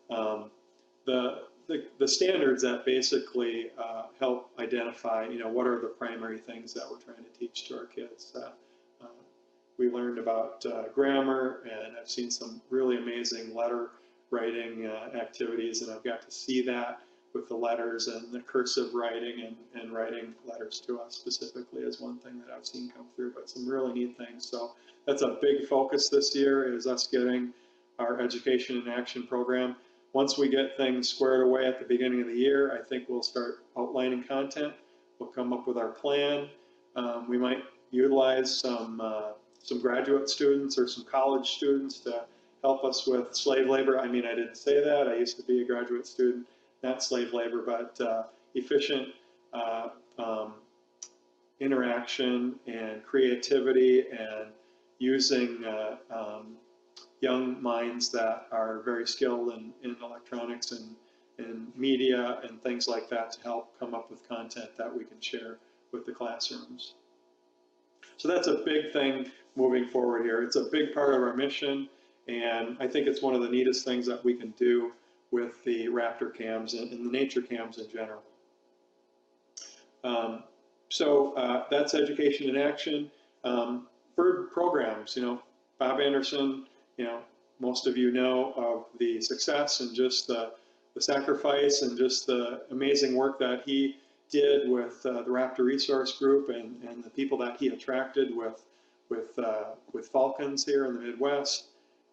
The standards that basically help identify, what are the primary things that we're trying to teach to our kids. We learned about grammar, and I've seen some really amazing letter writing activities, and I've got to see that with the letters and the cursive writing and writing letters to us specifically is one thing that I've seen come through, but some really neat things. So that's a big focus this year, is us getting our education in action program. Once we get things squared away at the beginning of the year, I think we'll start outlining content. We'll come up with our plan. We might utilize some graduate students or some college students to help us with slave labor. I mean, I didn't say that. I used to be a graduate student, not slave labor, but efficient interaction and creativity, and using young minds that are very skilled in electronics and media and things like that to help come up with content that we can share with the classrooms. So that's a big thing moving forward here. It's a big part of our mission, and I think it's one of the neatest things that we can do with the Raptor cams and the nature cams in general. That's education in action. Bird programs, Bob Anderson, most of you know of the success and just the sacrifice and just the amazing work that he did with the Raptor Resource Group and the people that he attracted with falcons here in the Midwest,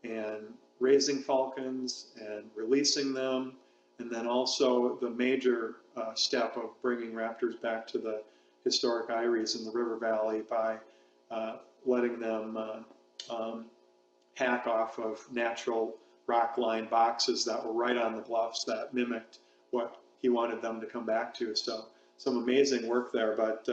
and raising falcons and releasing them, and then also the major step of bringing raptors back to the historic eyries in the river valley by letting them hack off of natural rock-lined boxes that were right on the bluffs that mimicked what he wanted them to come back to. So some amazing work there. But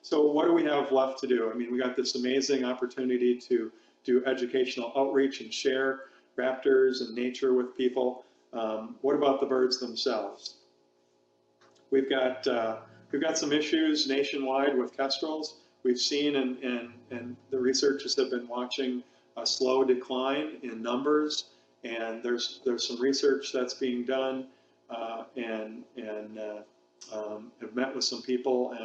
so what do we have left to do? I mean, we got this amazing opportunity to do educational outreach and share raptors and nature with people. What about the birds themselves? We've got some issues nationwide with kestrels. We've seen, and the researchers have been watching a slow decline in numbers, and there's some research that's being done, and have met with some people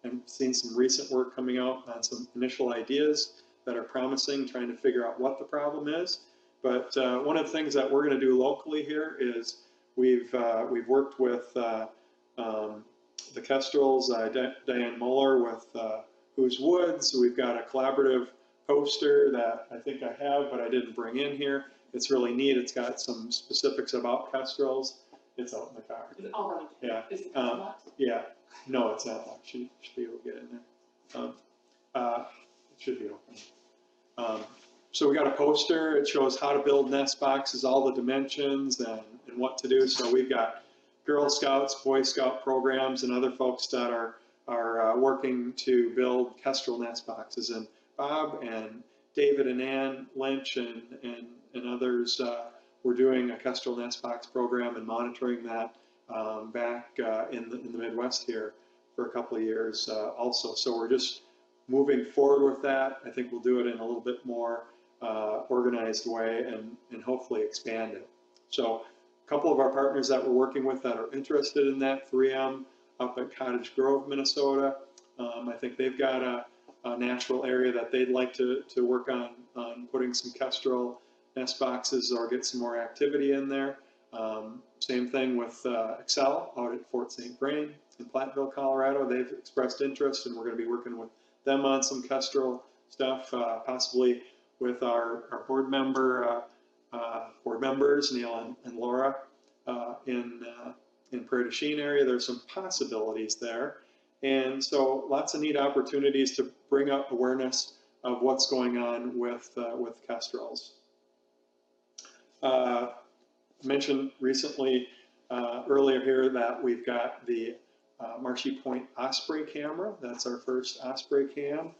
and seen some recent work coming out on some initial ideas that are promising, trying to figure out what the problem is. But one of the things that we're going to do locally here is we've worked with the kestrels, Diane Muller with Who's Woods. We've got a collaborative poster that I think I have, but I didn't bring in here. It's really neat. It's got some specifics about kestrels. It's out in the car. Is it all right? Yeah. Is it locked? Yeah. No, it's not locked. She should be able to get in there. It should be open. So we got a poster. It shows how to build nest boxes, all the dimensions, and what to do. So we've got Girl Scouts, Boy Scout programs, and other folks that are working to build kestrel nest boxes. And Bob and David and Ann Lynch and others were doing a kestrel nest box program and monitoring that back in the Midwest here for a couple of years also. So we're just moving forward with that. I think we'll do it in a little bit more organized way and hopefully expand it. So a couple of our partners that we're working with that are interested in that, 3M up at Cottage Grove, Minnesota. I think they've got a natural area that they'd like to work on putting some kestrel nest boxes or get some more activity in there. Same thing with Excel out at Fort St. Vrain in Platteville, Colorado. They've expressed interest, and we're going to be working with them on some kestrel stuff, possibly with our board members, Neil and Laura, in Prairie du Chien area. There's some possibilities there. And so lots of neat opportunities to bring up awareness of what's going on with kestrels. Mentioned recently earlier here that we've got the Marshy Point Osprey camera. That's our first Osprey cam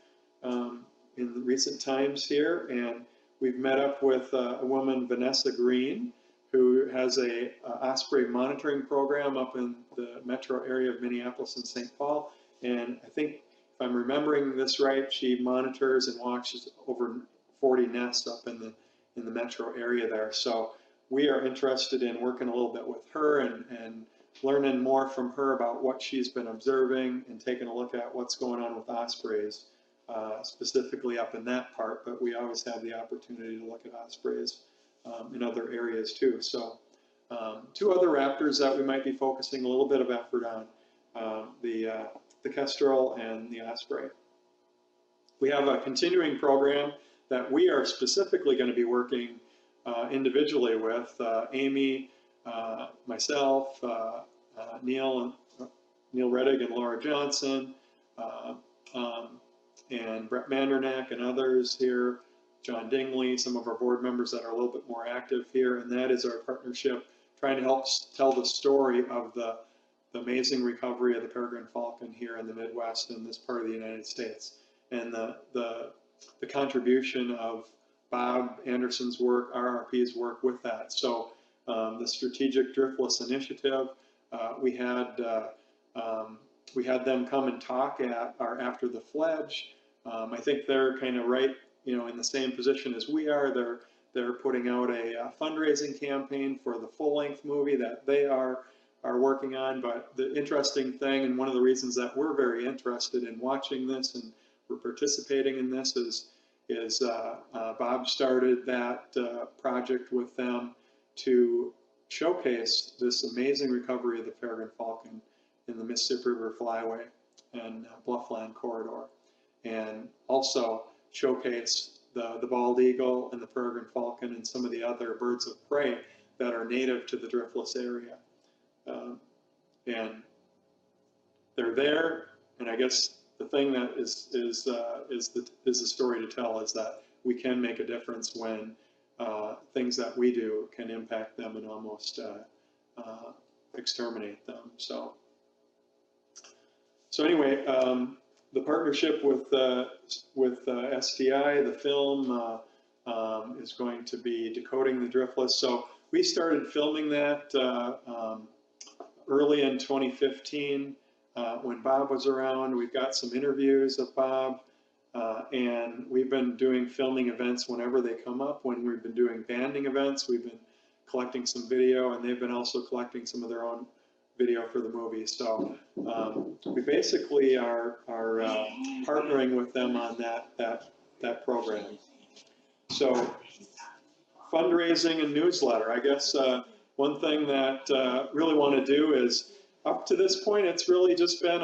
in the recent times here, and we've met up with a woman, Vanessa Green, who has a Osprey monitoring program up in the metro area of Minneapolis and St. Paul. And I think, if I'm remembering this right, she monitors and watches over 40 nests up in the metro area there. So we are interested in working a little bit with her and learning more from her about what she's been observing and taking a look at what's going on with ospreys, specifically up in that part, but we always have the opportunity to look at ospreys in other areas too. So two other raptors that we might be focusing a little bit of effort on, the kestrel and the osprey. We have a continuing program that we are specifically going to be working individually with Amy, myself, Neil Reddick and Laura Johnson, and Brett Mandernack and others here, John Dingley, some of our board members that are a little bit more active here, and that is our partnership trying to help tell the story of the amazing recovery of the peregrine falcon here in the Midwest and this part of the United States, and the contribution of Bob Anderson's work, RRP's work with that. So the Strategic Driftless Initiative, we had them come and talk at our After the Fledge. I think they're kind of right, in the same position as we are. They're putting out a fundraising campaign for the full-length movie that they are working on. But the interesting thing, and one of the reasons that we're very interested in watching this and we're participating in this is Bob started that project with them to showcase this amazing recovery of the peregrine falcon in the Mississippi River Flyway and Bluffland corridor, and also showcase the bald eagle and the peregrine falcon and some of the other birds of prey that are native to the driftless area. And they're there, and I guess the thing that is the story to tell is that we can make a difference when things that we do can impact them and almost exterminate them. So anyway, the partnership with STI, the film, is going to be decoding the driftless. So we started filming that early in 2015 when Bob was around. We've got some interviews of Bob, and we've been doing filming events whenever they come up. When we've been doing banding events, we've been collecting some video, and they've been also collecting some of their own video for the movie. So we basically are partnering with them on that program. So fundraising and newsletter, I guess one thing that really want to do is, up to this point, it's really just been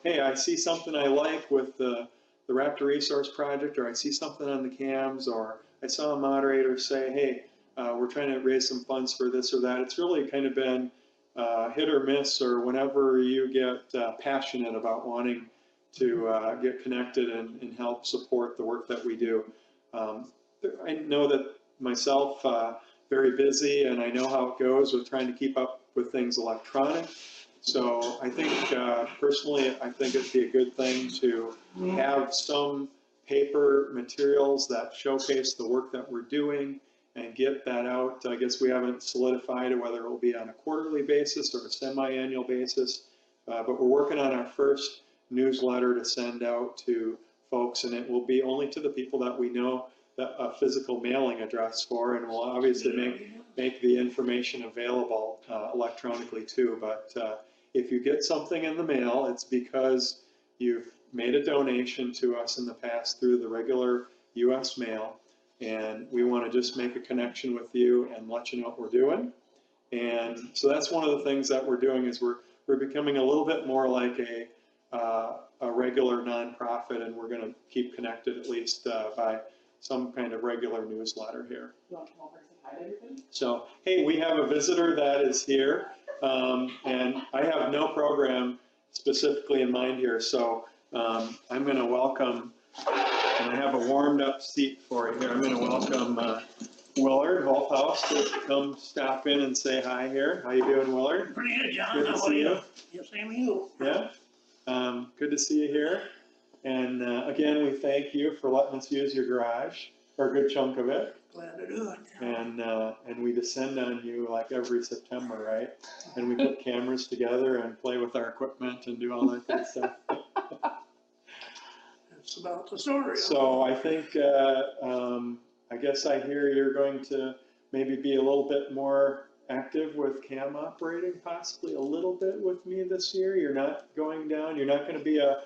hey, I see something I like with the Raptor Resource Project, or I see something on the cams, or I saw a moderator say, hey, we're trying to raise some funds for this or that. It's really kind of been hit or miss, or whenever you get passionate about wanting to get connected and help support the work that we do. I know that myself, very busy, and I know how it goes with trying to keep up with things electronic. So I think, personally, I think it'd be a good thing to have some paper materials that showcase the work that we're doing and get that out. I guess we haven't solidified whether it will be on a quarterly basis or a semi-annual basis, but we're working on our first newsletter to send out to folks, and it will be only to the people that we know that a physical mailing address for, and we'll obviously make the information available electronically too. But if you get something in the mail, it's because you've made a donation to us in the past through the regular U.S. mail, and we want to just make a connection with you and let you know what we're doing. And so that's one of the things that we're doing, is we're becoming a little bit more like a regular nonprofit, and we're going to keep connected at least by some kind of regular newsletter here. You want to come over and say hi to everybody? So, hey, we have a visitor that is here, and I have no program specifically in mind here, so I'm going to welcome, and I have a warmed up seat for you here. I'm going to welcome Willard Holthaus to come stop in and say hi here. How you doing, Willard? Pretty good, John. Good to How are see you? you. Yeah, same to you. Yeah, good to see you here. And again, we thank you for letting us use your garage, or a good chunk of it. Glad to do it. And we descend on you like every September, right? And we put cameras together and play with our equipment and do all that good stuff. That's about the story. So I think, I guess I hear you're going to maybe be a little bit more active with cam operating, possibly a little bit with me this year. You're not going down. You're not going to be a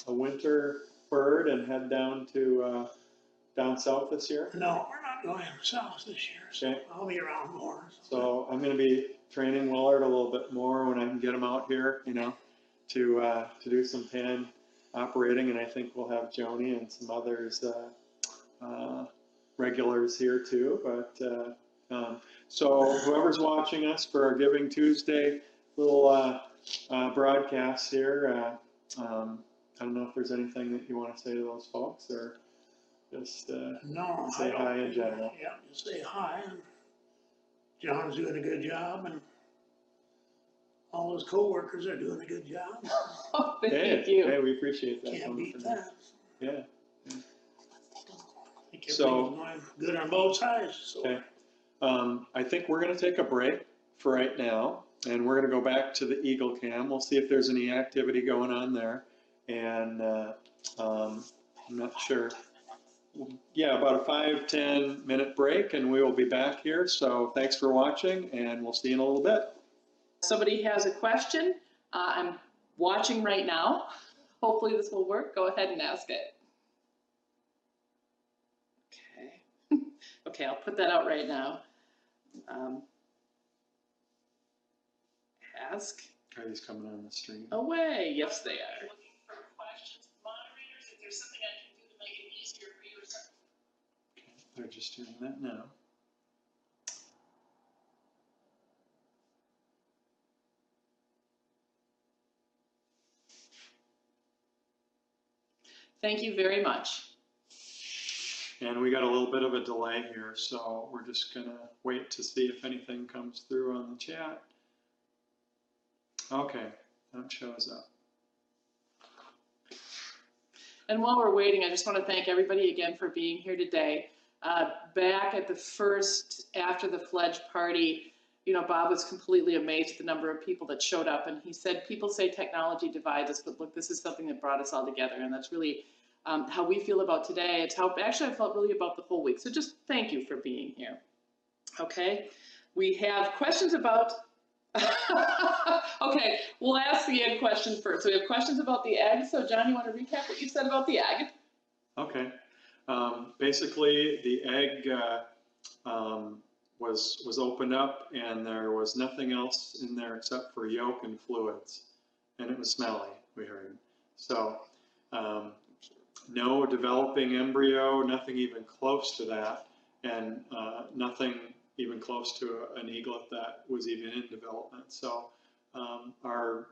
winter bird and head down to down south this year. No, we're not going south this year, so Okay. I'll be around more. So I'm going to be training Willard a little bit more when I can get him out here, you know, to do some pan operating, and I think we'll have Joni and some others regulars here too. But so whoever's watching us for our Giving Tuesday little broadcast here, I don't know if there's anything that you want to say to those folks, or just No, say hi in general. Yeah, just say hi. And John's doing a good job, and all his coworkers are doing a good job. Oh, thank Hey, you. hey, we appreciate that. Can't coming beat from you. that. Yeah. I think So- everything's going good on both sides, so. Okay. I think we're going to take a break for right now, and we're going to go back to the Eagle Cam. We'll see if there's any activity going on there, and I'm not sure. Yeah, about a 5-10 minute break, and we will be back here. So thanks for watching, and we'll see you in a little bit. Somebody has a question. I'm watching right now. Hopefully this will work. Go ahead and ask it. Okay. Okay, I'll put that out right now. Ask Are these coming on the stream? away. Yes, they are. Looking for questions, moderators, if there's something I can do to make it easier for you or something. Okay, they're just doing that now. Thank you very much. And we got a little bit of a delay here, so we're just gonna wait to see if anything comes through on the chat. Okay, that shows up. And while we're waiting, I just want to thank everybody again for being here today. Back at the first, after the Fledge party, you know, Bob was completely amazed at the number of people that showed up. And he said, people say technology divides us, but look, this is something that brought us all together. And that's really how we feel about today. It's how actually I felt really about the whole week. So just thank you for being here. Okay, we have questions about, okay, we'll ask the egg question first. So we have questions about the egg. So John, you want to recap what you said about the egg? Okay. Basically, the egg was opened up, and there was nothing else in there except for yolk and fluids, and it was smelly, we heard. So no developing embryo, nothing even close to that, and nothing even close to an eaglet that was even in development. So our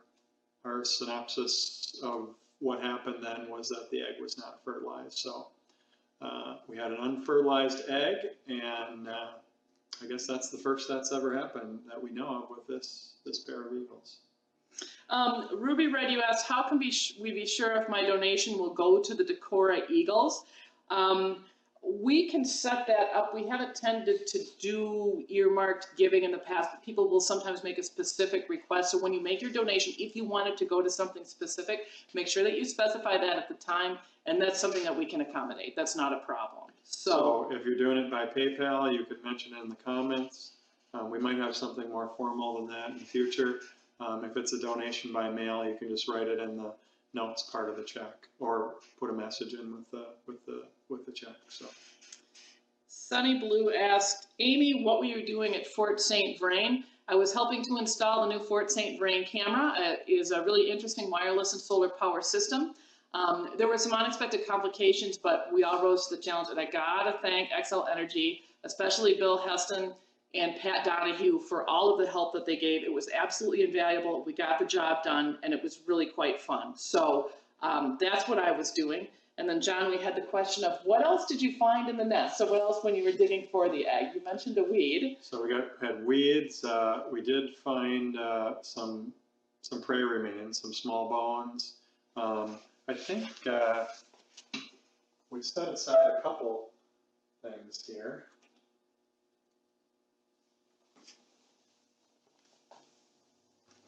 synopsis of what happened then was that the egg was not fertilized. So we had an unfertilized egg, and I guess that's the first that's ever happened that we know of with this pair of eagles. Ruby Red, you asked, how can we be sure if my donation will go to the Decorah Eagles? We can set that up. We haven't tended to do earmarked giving in the past, but people will sometimes make a specific request. So when you make your donation, if you want it to go to something specific, make sure that you specify that at the time, and that's something that we can accommodate. That's not a problem. So if you're doing it by PayPal, you could mention it in the comments. We might have something more formal than that in the future. If it's a donation by mail, you can just write it in the notes part of the check, or put a message in with the check. So. Sunny Blue asked, Amy, what were you doing at Fort St. Vrain? I was helping to install the new Fort St. Vrain camera. It is a really interesting wireless and solar power system. There were some unexpected complications, but we all rose to the challenge. And I gotta thank XL Energy, especially Bill Heston and Pat Donahue, for all of the help that they gave. It was absolutely invaluable. We got the job done, and it was really quite fun. So that's what I was doing. And then, John, we had the question of what else did you find in the nest? So what else when you were digging for the egg? You mentioned a weed. So we had weeds. We did find some prey remains, some small bones. I think we set aside a couple things here.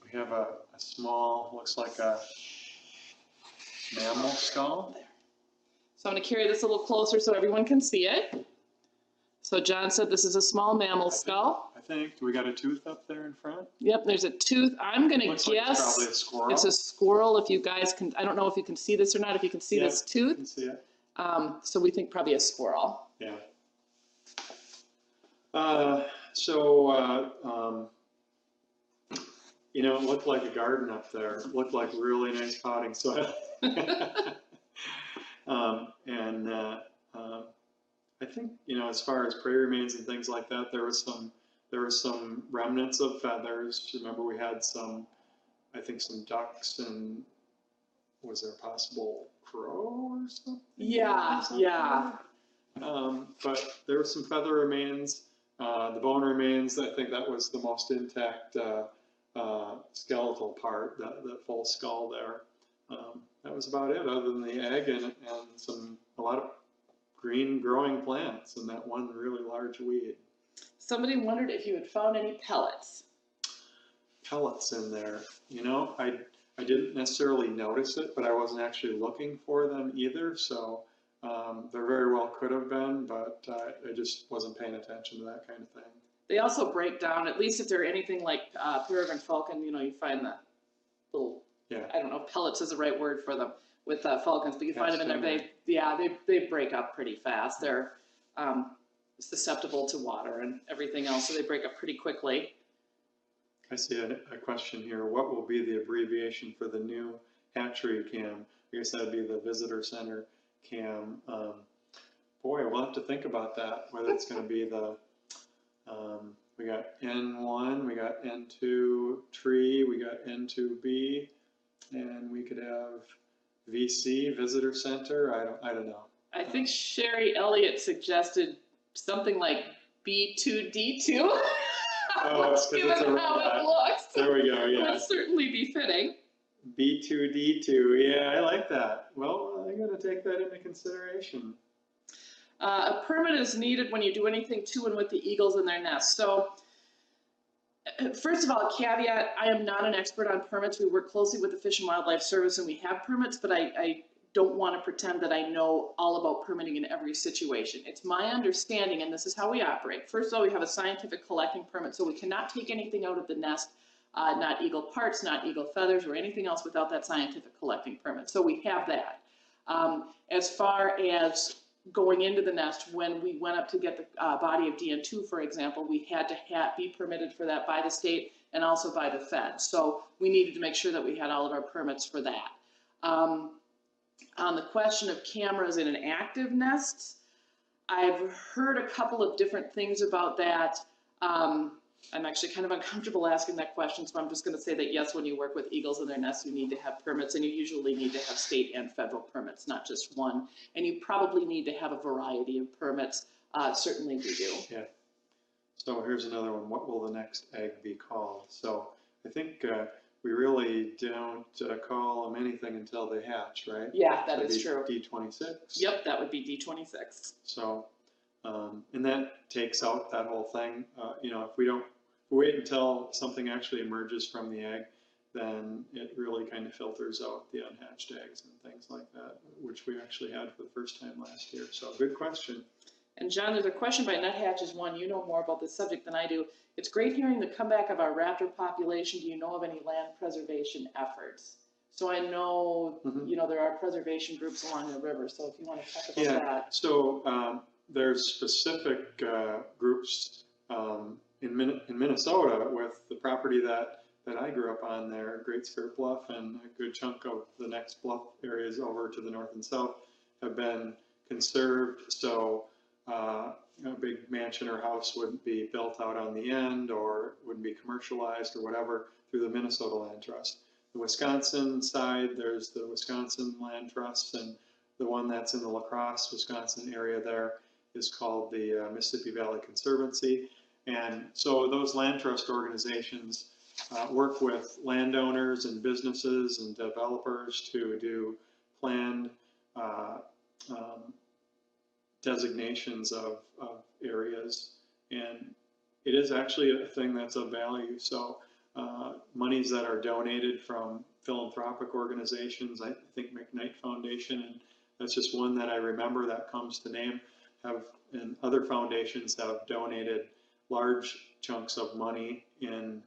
We have a small, looks like a mammal skull. So I'm going to carry this a little closer so everyone can see it. So John said this is a small mammal skull. I think, do we got a tooth up there in front? Yep, there's a tooth. I'm gonna Looks like it's guess probably a squirrel. it's a squirrel. If you guys can, I don't know if you can see this or not, if you can see Yeah, this You tooth. can see it. So we think probably a squirrel. Yeah. It looked like a garden up there. It looked like really nice potting soil. I think, as far as prey remains and things like that, there was some remnants of feathers. Remember, we had some ducks, and was there a possible crow or something? Yeah. But there were some feather remains, the bone remains. I think that was the most intact skeletal part, that full skull there. That was about it, other than the egg and a lot of green growing plants and that one really large weed. Somebody wondered if you had found any pellets. Pellets in there. I didn't necessarily notice it, but I wasn't actually looking for them either. So there very well could have been, but I just wasn't paying attention to that kind of thing. They also break down, at least if they're anything like peregrine falcon, you find the little, I don't know if pellets is the right word for them with falcons, but you find them in there, they break up pretty fast. They're susceptible to water and everything else, so they break up pretty quickly. I see a question here. What will be the abbreviation for the new hatchery cam? I guess that'd be the visitor center cam. Boy, we'll have to think about that, whether it's going to be the, we got N1, we got N2 tree, we got N2B, and we could have VC, visitor center. I don't know. I think Sherry Elliott suggested something like B2D2. Oh, it's because it's a how it looks. There we go, yeah. Would certainly be fitting. B2D2, yeah, I like that. Well, I'm going to take that into consideration. A permit is needed when you do anything to and with the eagles in their nests. So, first of all, a caveat, I am not an expert on permits. We work closely with the Fish and Wildlife Service and we have permits, but I don't want to pretend that I know all about permitting in every situation. It's my understanding, and this is how we operate. First of all, we have a scientific collecting permit, so we cannot take anything out of the nest, not eagle parts, not eagle feathers, or anything else without that scientific collecting permit. So we have that. As far as going into the nest, when we went up to get the body of DN2, for example, we had to be permitted for that by the state and also by the feds. So we needed to make sure that we had all of our permits for that. On the question of cameras in an active nest, I've heard a couple of different things about that. I'm actually kind of uncomfortable asking that question, so I'm just going to say that yes, when you work with eagles in their nests, you need to have permits, and you usually need to have state and federal permits, not just one. And you probably need to have a variety of permits. Certainly we do. Yeah. So here's another one. What will the next egg be called? So I think we really don't call them anything until they hatch, right? Yeah, that is true. D26. Yep, that would be D26. So, and that takes out that whole thing. If we don't wait until something actually emerges from the egg, then it really kind of filters out the unhatched eggs and things like that, which we actually had for the first time last year. So good question. And John, there's a question by Nuthatches One. You know more about this subject than I do. It's great hearing the comeback of our raptor population. Do you know of any land preservation efforts? So I know, there are preservation groups along the river. So if you want to talk about that. So there's specific groups in Minnesota with the property that I grew up on there, Great Skirt Bluff, and a good chunk of the next bluff areas over to the north and south have been conserved. So a big mansion or house wouldn't be built out on the end or wouldn't be commercialized or whatever through the Minnesota Land Trust. The Wisconsin side, there's the Wisconsin Land Trust, and the one that's in the La Crosse, Wisconsin area there is called the Mississippi Valley Conservancy. And so those land trust organizations work with landowners and businesses and developers to do planned designations of areas, and it is actually a thing that's of value. So monies that are donated from philanthropic organizations, I think McKnight Foundation, and that's just one that I remember that comes to name, and other foundations have donated large chunks of money in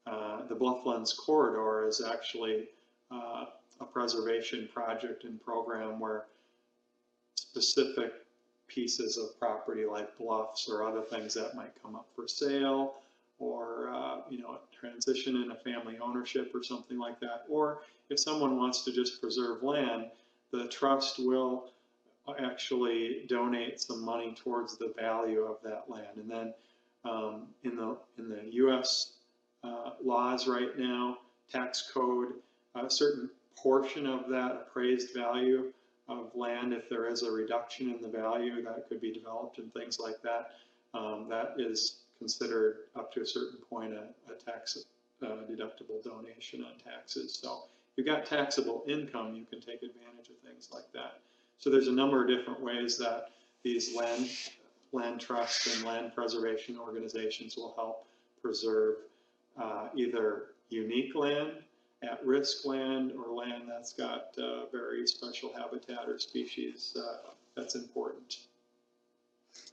the Blufflands corridor is actually a preservation project and program where specific pieces of property like bluffs or other things that might come up for sale, or transition in a family ownership or something like that. Or if someone wants to just preserve land, the trust will actually donate some money towards the value of that land. And then in the U.S. Laws right now, tax code, a certain portion of that appraised value of land, if there is a reduction in the value that could be developed and things like that, that is considered up to a certain point a tax deductible donation on taxes. So if you've got taxable income, you can take advantage of things like that. So there's a number of different ways that these land trusts and land preservation organizations will help preserve either unique land, at-risk land, or land that's got very special habitat or species that's important.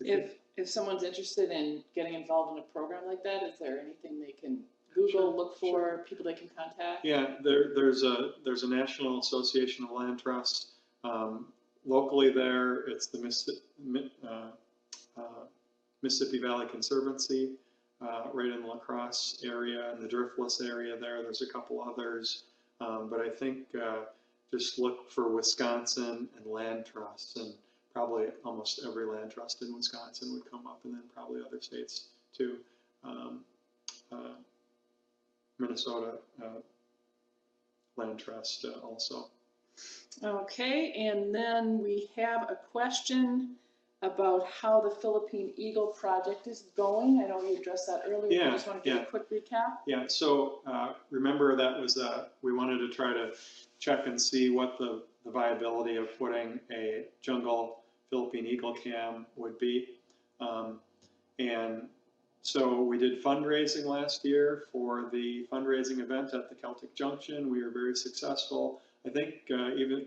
If someone's interested in getting involved in a program like that, is there anything they can Google, look for, people they can contact? Yeah, there's a National Association of Land Trusts. Locally there, it's the Mississippi Valley Conservancy, right in the La Crosse area and the Driftless area there. There's a couple others, but I think just look for Wisconsin and land trusts, and probably almost every land trust in Wisconsin would come up, and then probably other states too. Minnesota Land Trust also. Okay, and then we have a question about how the Philippine Eagle project is going. I know you addressed that earlier. Yeah, I just want to give a quick recap. Yeah, so remember that was, we wanted to try to check and see what the viability of putting a jungle Philippine Eagle cam would be. And so we did fundraising last year for the fundraising event at the Celtic Junction. We were very successful. I think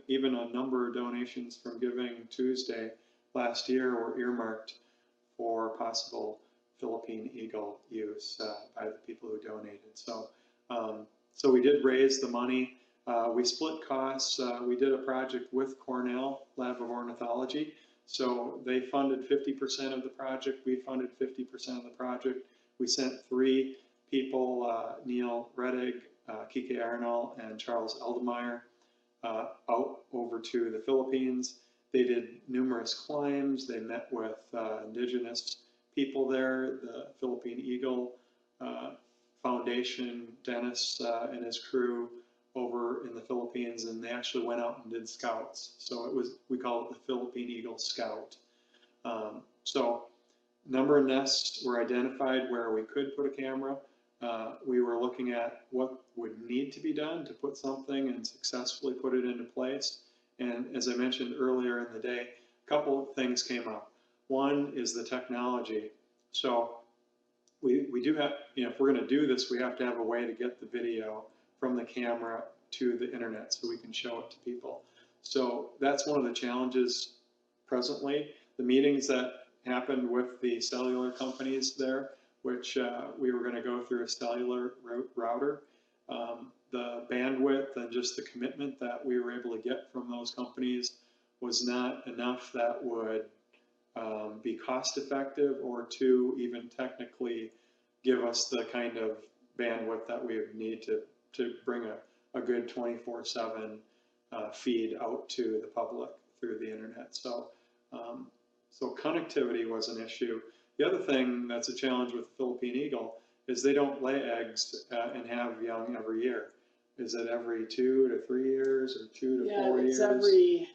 even a number of donations from Giving Tuesday last year were earmarked for possible Philippine Eagle use by the people who donated. So, so we did raise the money. We split costs. We did a project with Cornell Lab of Ornithology. So they funded 50% of the project. We funded 50% of the project. We sent 3 people, Neil Redig, Kike Arnold, and Charles Eldemeyer, out over to the Philippines. They did numerous climbs. They met with indigenous people there, the Philippine Eagle Foundation, Dennis and his crew over in the Philippines, and they actually went out and did scouts. So it was, we call it the Philippine Eagle Scout. So number of nests were identified where we could put a camera. We were looking at what would need to be done to put something and successfully put it into place. And as I mentioned earlier in the day, a couple of things came up. One is the technology. So we do have, if we're going to do this, we have to have a way to get the video from the camera to the internet so we can show it to people. So that's one of the challenges presently. The meetings that happened with the cellular companies there, which we were going to go through a cellular router, the bandwidth and just the commitment that we were able to get from those companies was not enough that would be cost effective or to even technically give us the kind of bandwidth that we would need to bring a good 24/7 feed out to the public through the internet. So, so connectivity was an issue. The other thing that's a challenge with Philippine Eagle is they don't lay eggs and have young every year. Is it every 2 to 3 years or 2 to 4 years? It's every,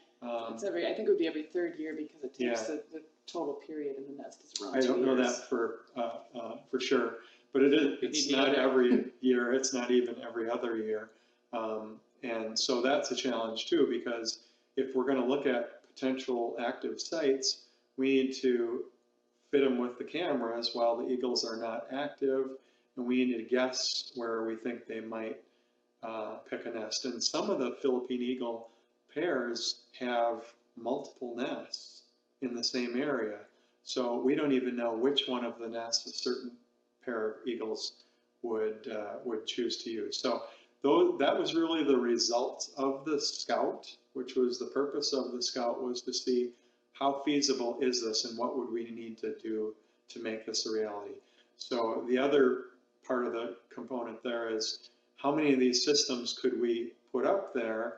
I think it would be every 3rd year because it takes the total period in the nest is around 2 years. I don't know that for sure, but it's not every year. It's not even every other year. And so that's a challenge too, because if we're going to look at potential active sites, we need to fit them with the cameras while the eagles are not active, and we need to guess where we think they might pick a nest. And some of the Philippine Eagle pairs have multiple nests in the same area. So we don't even know which one of the nests a certain pair of eagles would choose to use. So that was really the result of the scout, which was the purpose of the scout, was to see how feasible is this and what would we need to do to make this a reality. So the other part of the component there is how many of these systems could we put up there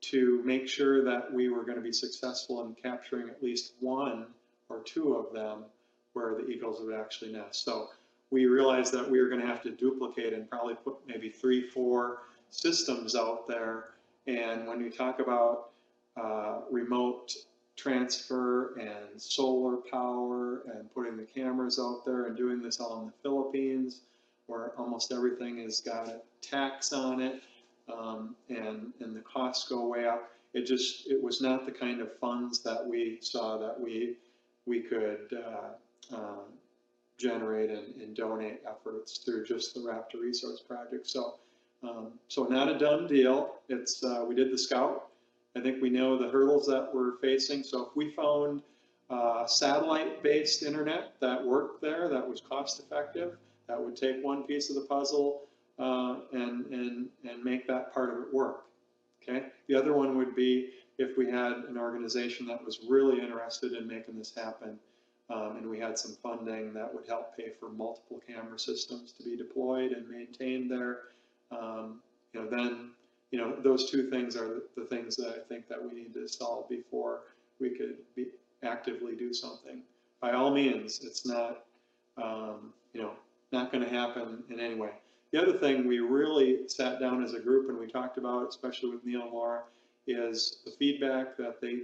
to make sure that we were going to be successful in capturing at least one or two of them where the eagles would actually nest. So we realized that we were going to have to duplicate and probably put maybe 3-4 systems out there. And when you talk about remote transfer and solar power and putting the cameras out there and doing this all in the Philippines, where almost everything has got a tax on it, and the costs go way up. It was not the kind of funds that we saw that we could generate and donate efforts through just the Raptor Resource Project. So not a done deal. It's we did the scout. I think we know the hurdles that we're facing. So if we found satellite-based internet that worked there, that was cost-effective, that would take one piece of the puzzle and make that part of it work. Okay. The other one would be if we had an organization that was really interested in making this happen, and we had some funding that would help pay for multiple camera systems to be deployed and maintained there. Then those two things are the things that I think that we need to solve before we could actively do something. By all means, it's not not going to happen in any way. The other thing we really sat down as a group and we talked about, especially with Neil and Laura, is the feedback that they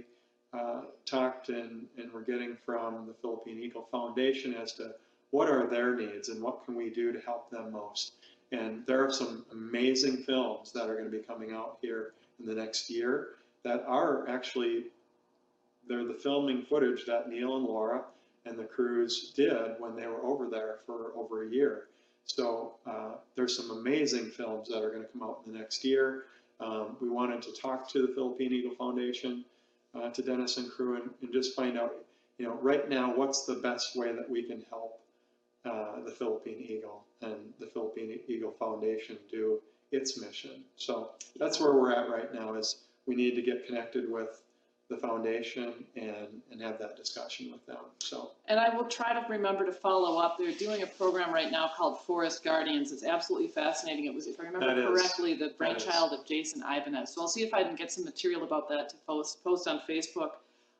talked and were getting from the Philippine Eagle Foundation as to what are their needs and what can we do to help them most. And there are some amazing films that are going to be coming out here in the next year that are actually, they're the filming footage that Neil and Laura and the crews did when they were over there for over a year. So there's some amazing films that are going to come out in the next year. We wanted to talk to the Philippine Eagle Foundation, to Dennis and crew, and just find out, right now, what's the best way that we can help the Philippine Eagle and the Philippine Eagle Foundation do its mission. So that's where we're at right now, is we need to get connected with the foundation and have that discussion with them. So. And I will try to remember to follow up. They're doing a program right now called Forest Guardians. It's absolutely fascinating. It was, if I remember correctly, the brainchild of Jason Ibanez. So I'll see if I can get some material about that to post on Facebook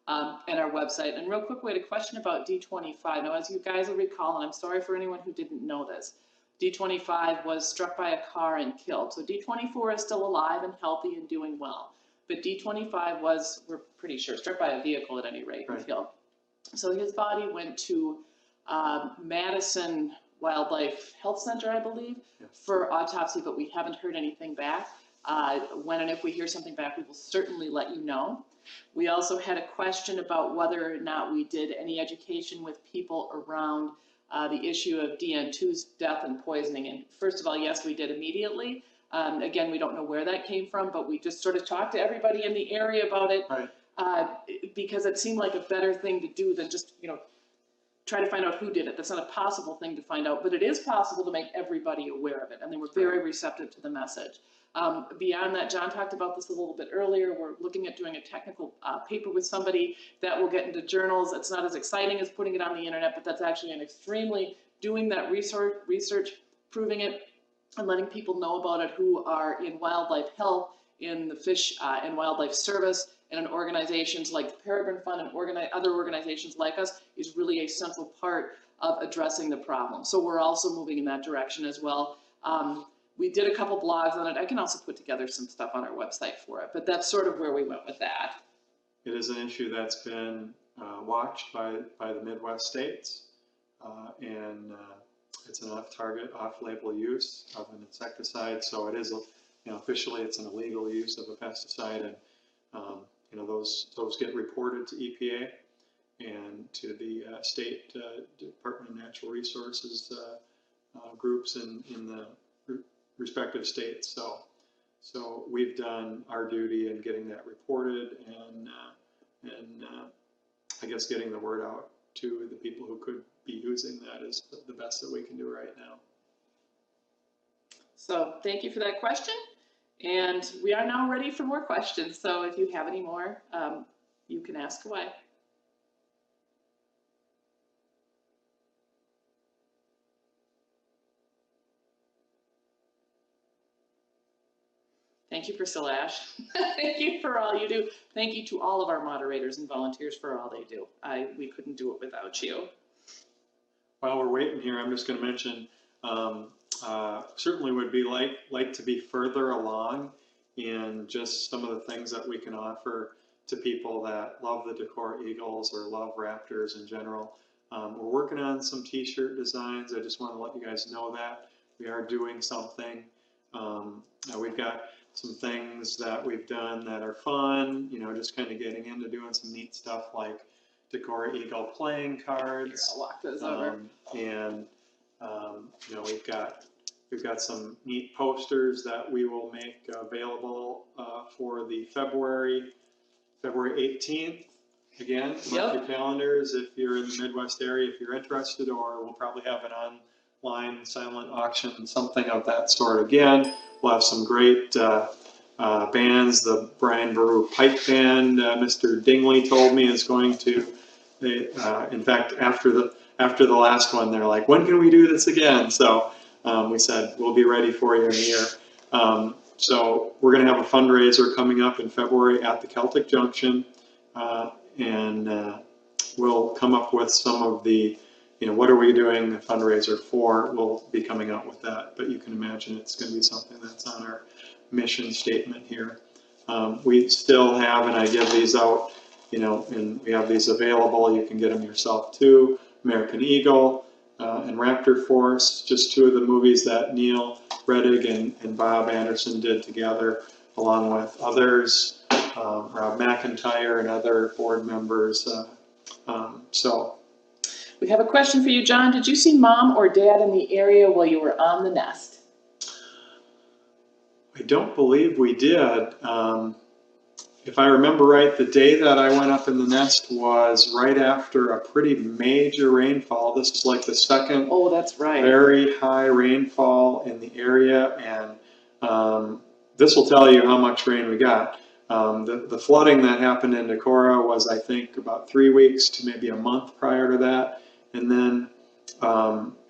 and our website. And real quick, we had a question about D25. Now, as you guys will recall, and I'm sorry for anyone who didn't know this, D25 was struck by a car and killed. So D24 is still alive and healthy and doing well. But D25 was, we're pretty sure, struck by a vehicle at any rate and killed. So his body went to Madison Wildlife Health Center, I believe, for autopsy, but we haven't heard anything back. When and if we hear something back, we will certainly let you know. We also had a question about whether or not we did any education with people around the issue of DN2's death and poisoning. And first of all, yes, we did immediately. Again, we don't know where that came from, but we just sort of talked to everybody in the area about it, because it seemed like a better thing to do than just, try to find out who did it. That's not a possible thing to find out, but it is possible to make everybody aware of it, and they were very receptive to the message. Beyond that, John talked about this a little bit earlier. We're looking at doing a technical paper with somebody that will get into journals. It's not as exciting as putting it on the internet, but that's actually an extremely, doing that research, proving it, and letting people know about it who are in wildlife health, in the Fish and Wildlife Service, and in organizations like the Peregrine Fund and other organizations like us, is really a central part of addressing the problem. So we're also moving in that direction as well. We did a couple blogs on it. I can also put together some stuff on our website for it, but that's sort of where we went with that. It is an issue that's been watched by the Midwest states, and it's an off-target, off-label use of an insecticide, so it is, officially it's an illegal use of a pesticide, and those get reported to EPA and to the state Department of Natural Resources groups in the respective states. So we've done our duty in getting that reported and I guess getting the word out to the people who could be using that is the best that we can do right now. So thank you for that question. And we are now ready for more questions. So if you have any more, you can ask away. Thank you, Priscilla Ash. Thank you for all you do. Thank you to all of our moderators and volunteers for all they do. We couldn't do it without you. While we're waiting here, I'm just going to mention, certainly would be like to be further along in just some of the things that we can offer to people that love the Decor Eagles or love Raptors in general. We're working on some t-shirt designs. I just want to let you guys know that we are doing something. We've got some things that we've done that are fun, you know, just kind of getting into doing some neat stuff like Decor Eagle playing cards. Here, I'll walk those over. And you know, we've got some neat posters that we will make available for the February 18th. Again, mark your calendars if you're in the Midwest area, if you're interested, or we'll probably have an online silent auction, something of that sort again. We'll have some great bands. The Brian Baru Pipe Band, Mr. Dingley told me, is going to, in fact, after the last one, they're like, when can we do this again? So we said, we'll be ready for you in a year. So we're going to have a fundraiser coming up in February at the Celtic Junction, and we'll come up with some of the, you know, what are we doing the fundraiser for? We'll be coming out with that, but you can imagine it's going to be something that's on our mission statement here. We still have, and I give these out, you know, and we have these available. You can get them yourself too. American Eagle and Raptor Force, just two of the movies that Neil Reddig and Bob Anderson did together, along with others, Rob McIntyre and other board members. So. We have a question for you, John. Did you see Mom or Dad in the area while you were on the nest? I don't believe we did. If I remember right, the day that I went up in the nest was right after a pretty major rainfall. This is like the second that's right. very high rainfall in the area, and this will tell you how much rain we got. The flooding that happened in Decorah was, I think, about 3 weeks to maybe a month prior to that. And then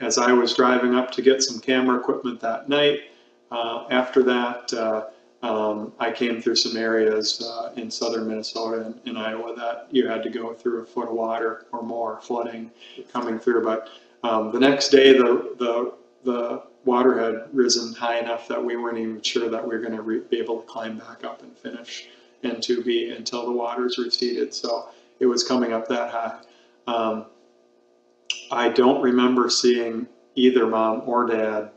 as I was driving up to get some camera equipment that night, after that, I came through some areas in southern Minnesota and Iowa that you had to go through a foot of water or more flooding coming through. But the next day, the water had risen high enough that we weren't even sure that we were going to be able to climb back up and finish N2B until the waters receded. So it was coming up that high. I don't remember seeing either Mom or Dad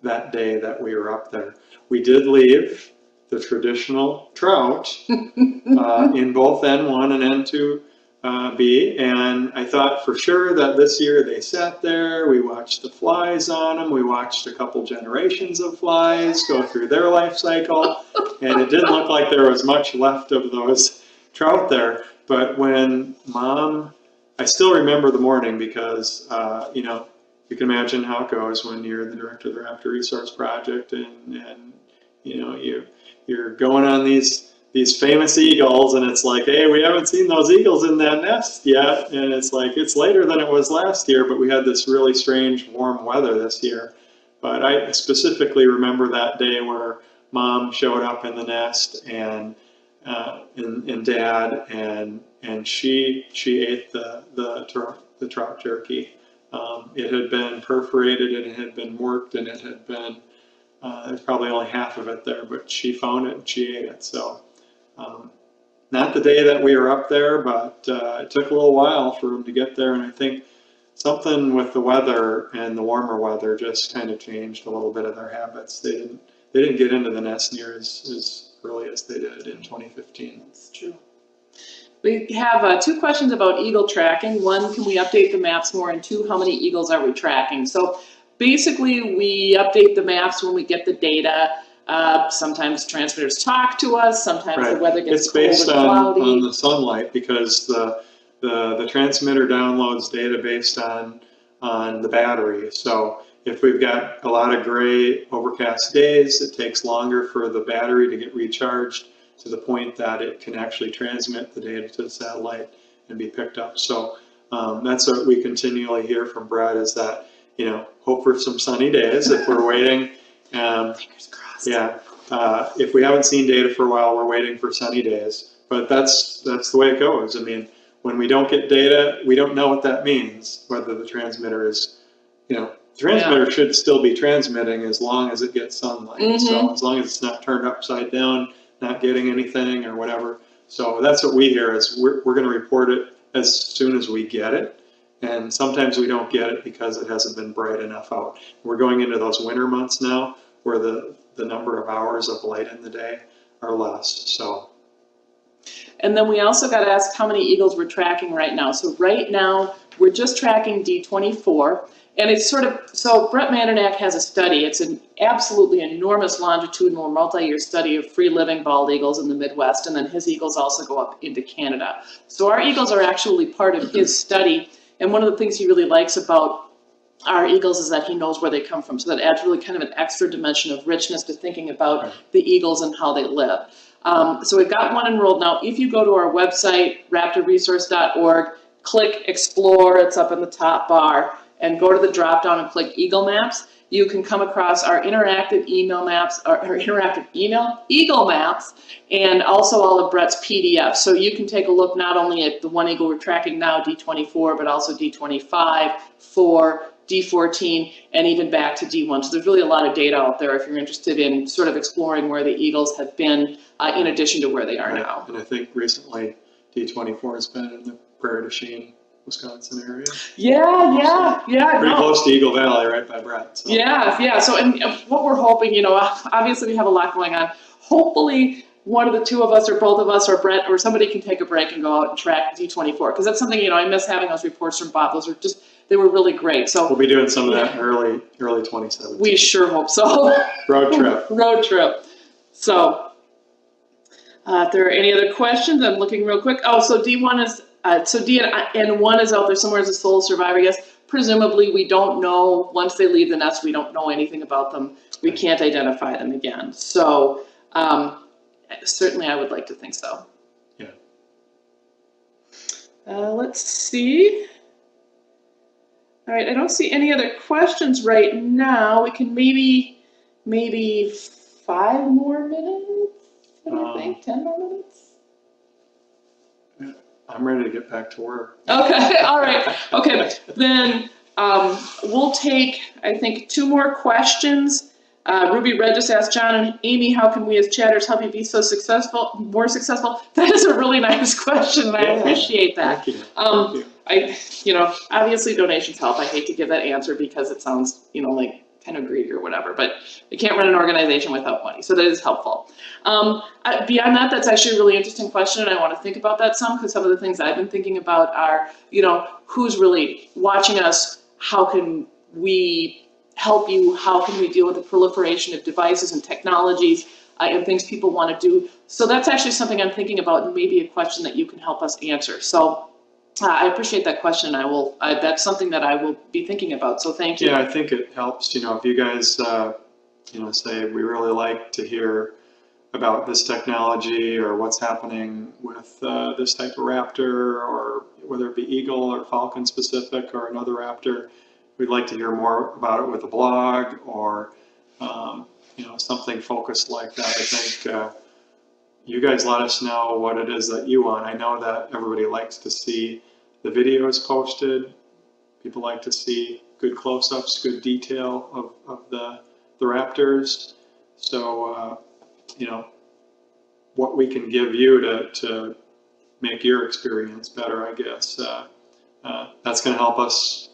that day that we were up there. We did leave the traditional trout in both N1 and N2B, and I thought for sure that this year they sat there. We watched the flies on them. We watched a couple generations of flies go through their life cycle, and it didn't look like there was much left of those trout there. But when Mom, I still remember the morning because, you know, you can imagine how it goes when you're the director of the Raptor Resource Project and you know, you're going on these famous eagles, and it's like, hey, we haven't seen those eagles in that nest yet. And it's like, it's later than it was last year, but we had this really strange warm weather this year. But I specifically remember that day where Mom showed up in the nest and Dad, and she ate the trout jerky. It had been perforated and it had been worked, and it had been, there's probably only half of it there, but she found it and she ate it. So not the day that we were up there, but it took a little while for them to get there, and I think something with the weather and the warmer weather just kind of changed a little bit of their habits. They didn't get into the nest near as early as they did in 2015. That's true. We have 2 questions about eagle tracking. 1, can we update the maps more? And 2, how many eagles are we tracking? So basically, we update the maps when we get the data. Sometimes transmitters talk to us. Sometimes the weather gets cold and cloudy. It's based on the sunlight, because the the transmitter downloads data based on the battery. So if we've got a lot of gray overcast days, it takes longer for the battery to get recharged to the point that it can actually transmit the data to the satellite and be picked up. So that's what we continually hear from Brett, is that, you know, hope for some sunny days if we're waiting. Fingers crossed. Yeah, if we haven't seen data for a while, we're waiting for sunny days. But that's the way it goes. I mean, when we don't get data, we don't know what that means, whether the transmitter is, you know, the transmitter should still be transmitting as long as it gets sunlight. So as long as it's not turned upside down, not getting anything or whatever. So that's what we hear, is we're going to report it as soon as we get it. And sometimes we don't get it because it hasn't been bright enough out. We're going into those winter months now where the number of hours of light in the day are less. So. And then we also got asked how many eagles we're tracking right now. So right now, we're just tracking D24. And it's sort of, so Brett Mandernack has a study. It's an absolutely enormous longitudinal multi-year study of free living bald eagles in the Midwest. And then his eagles also go up into Canada. So our eagles are actually part of his study. And one of the things he really likes about our eagles is that he knows where they come from. So that adds really kind of an extra dimension of richness to thinking about the eagles and how they live. So we've got one enrolled now. If you go to our website, raptorresource.org, click Explore, it's up in the top bar, and go to the drop down and click Eagle Maps, you can come across our interactive email maps, our interactive Eagle Maps, and also all of Brett's PDFs. So you can take a look not only at the one eagle we're tracking now, D24, but also D25, 4, D14, and even back to D1. So there's really a lot of data out there if you're interested in sort of exploring where the eagles have been in addition to where they are now. And I think recently D24 has been in the Prairie du Chien, Wisconsin area. Yeah. Pretty close to Eagle Valley, right by Brett. So. Yeah. So and what we're hoping, you know, obviously we have a lot going on. Hopefully one of the two of us or both of us or Brett or somebody can take a break and go out and track D24, because that's something, you know, I miss having those reports from Bob. Those are just, they were really great. So we'll be doing some of that in early 2017. We sure hope so. Road trip. So if there are any other questions, I'm looking real quick. Oh, so D1 is, so DN1 is out there somewhere as a sole survivor, yes. Presumably we don't know, once they leave the nest, we don't know anything about them. We can't identify them again. So certainly I would like to think so. Yeah. Let's see. All right, I don't see any other questions right now. We can maybe 5 more minutes. What do you think? 10 more minutes? I'm ready to get back to work. Okay, all right. Okay, then we'll take, I think, 2 more questions. Ruby Red just asked John and Amy, how can we as chatters help you be so more successful? That is a really nice question, and I appreciate that. Thank you. You know, obviously donations help. I hate to give that answer because it sounds, you know, like kind of greedy or whatever, but you can't run an organization without money, so that is helpful. Beyond that, that's actually a really interesting question, and I want to think about that some, because some of the things I've been thinking about are, you know, who's really watching us? How can we help you? How can we deal with the proliferation of devices and technologies and things people want to do? So that's actually something I'm thinking about, and maybe a question that you can help us answer. So I appreciate that question. I will. That's something that I will be thinking about. So thank you. Yeah, I think it helps. You know, if you guys, you know, say we really like to hear about this technology or what's happening with this type of raptor, or whether it be eagle or falcon specific or another raptor, we'd like to hear more about it with a blog or you know, something focused like that. I think you guys let us know what it is that you want. I know that everybody likes to see the videos posted. People like to see good close-ups, good detail of the raptors. So, you know, what we can give you to make your experience better, I guess. That's going to help us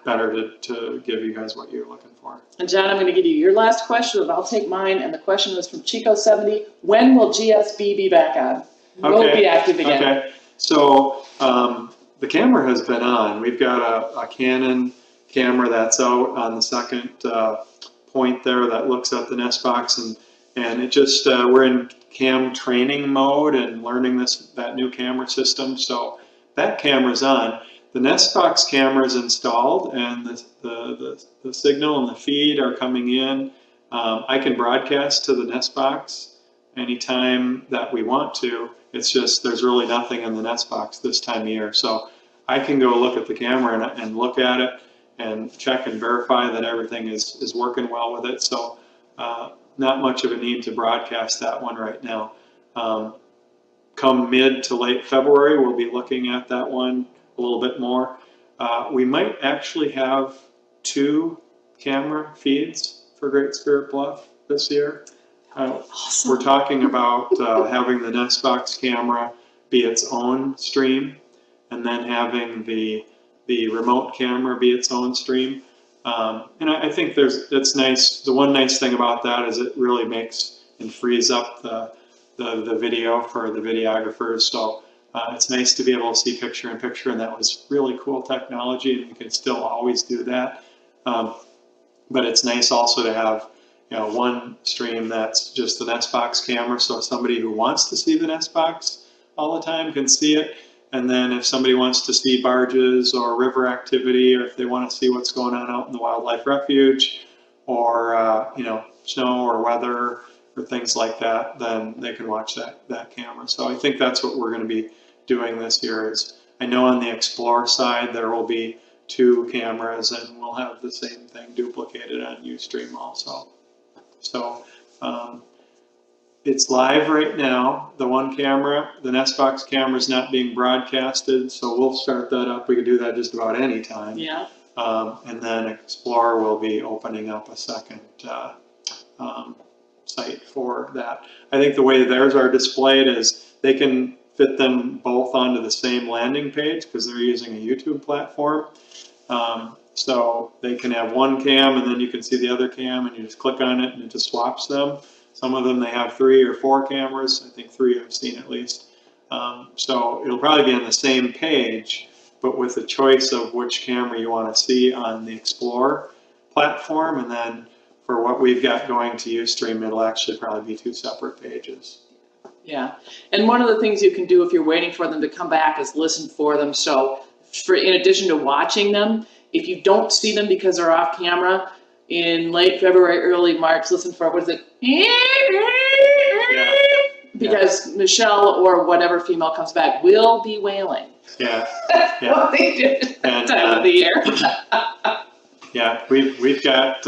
better to give you guys what you're looking for. And John, I'm going to give you your last question, and I'll take mine. And the question was from Chico70. When will GSB be back on? Will it be active again? Okay. So the camera has been on. We've got a Canon camera that's out on the second point there that looks at the nest box, and it just we're in cam training mode and learning that new camera system. So that camera's on. The nest box camera is installed, and the signal and the feed are coming in. I can broadcast to the nest box anytime that we want to. It's just there's really nothing in the nest box this time of year. So I can go look at the camera and look at it and check and verify that everything is working well with it. So not much of a need to broadcast that one right now. Come mid to late February, we'll be looking at that one a little bit more. We might actually have 2 camera feeds for Great Spirit Bluff this year. Awesome. We're talking about having the nest box camera be its own stream, and then having the remote camera be its own stream. And I think it's nice. The one nice thing about that is it really makes and frees up the video for the videographers. So it's nice to be able to see picture in picture, and that was really cool technology, and you can still always do that. But it's nice also to have, you know, one stream that's just the nest box camera, so somebody who wants to see the nest box all the time can see it. And then if somebody wants to see barges or river activity, or if they want to see what's going on out in the wildlife refuge, or you know, snow or weather or things like that, then they can watch that camera. So I think that's what we're going to be doing this year. Is I know on the Explorer side there will be 2 cameras, and we'll have the same thing duplicated on Ustream also. So it's live right now. The one camera, the nest box camera, is not being broadcasted, so we'll start that up. We can do that just about any time. Yeah. And then Explorer will be opening up a second site for that. I think the way theirs are displayed is they can fit them both onto the same landing page because they're using a YouTube platform. So they can have one cam, and then you can see the other cam, and you just click on it and it just swaps them. Some of them, they have 3 or 4 cameras. I think 3 I've seen at least. So it'll probably be on the same page, but with the choice of which camera you want to see on the Explorer platform. And then for what we've got going to Ustream, it'll actually probably be 2 separate pages. Yeah, and one of the things you can do if you're waiting for them to come back is listen for them. So in addition to watching them, if you don't see them because they're off camera, in late February, early March, listen for, what is it? Yeah. Because Michelle or whatever female comes back will be wailing. Yeah. Yeah. Well, they do at that time of the year. Yeah, we've got,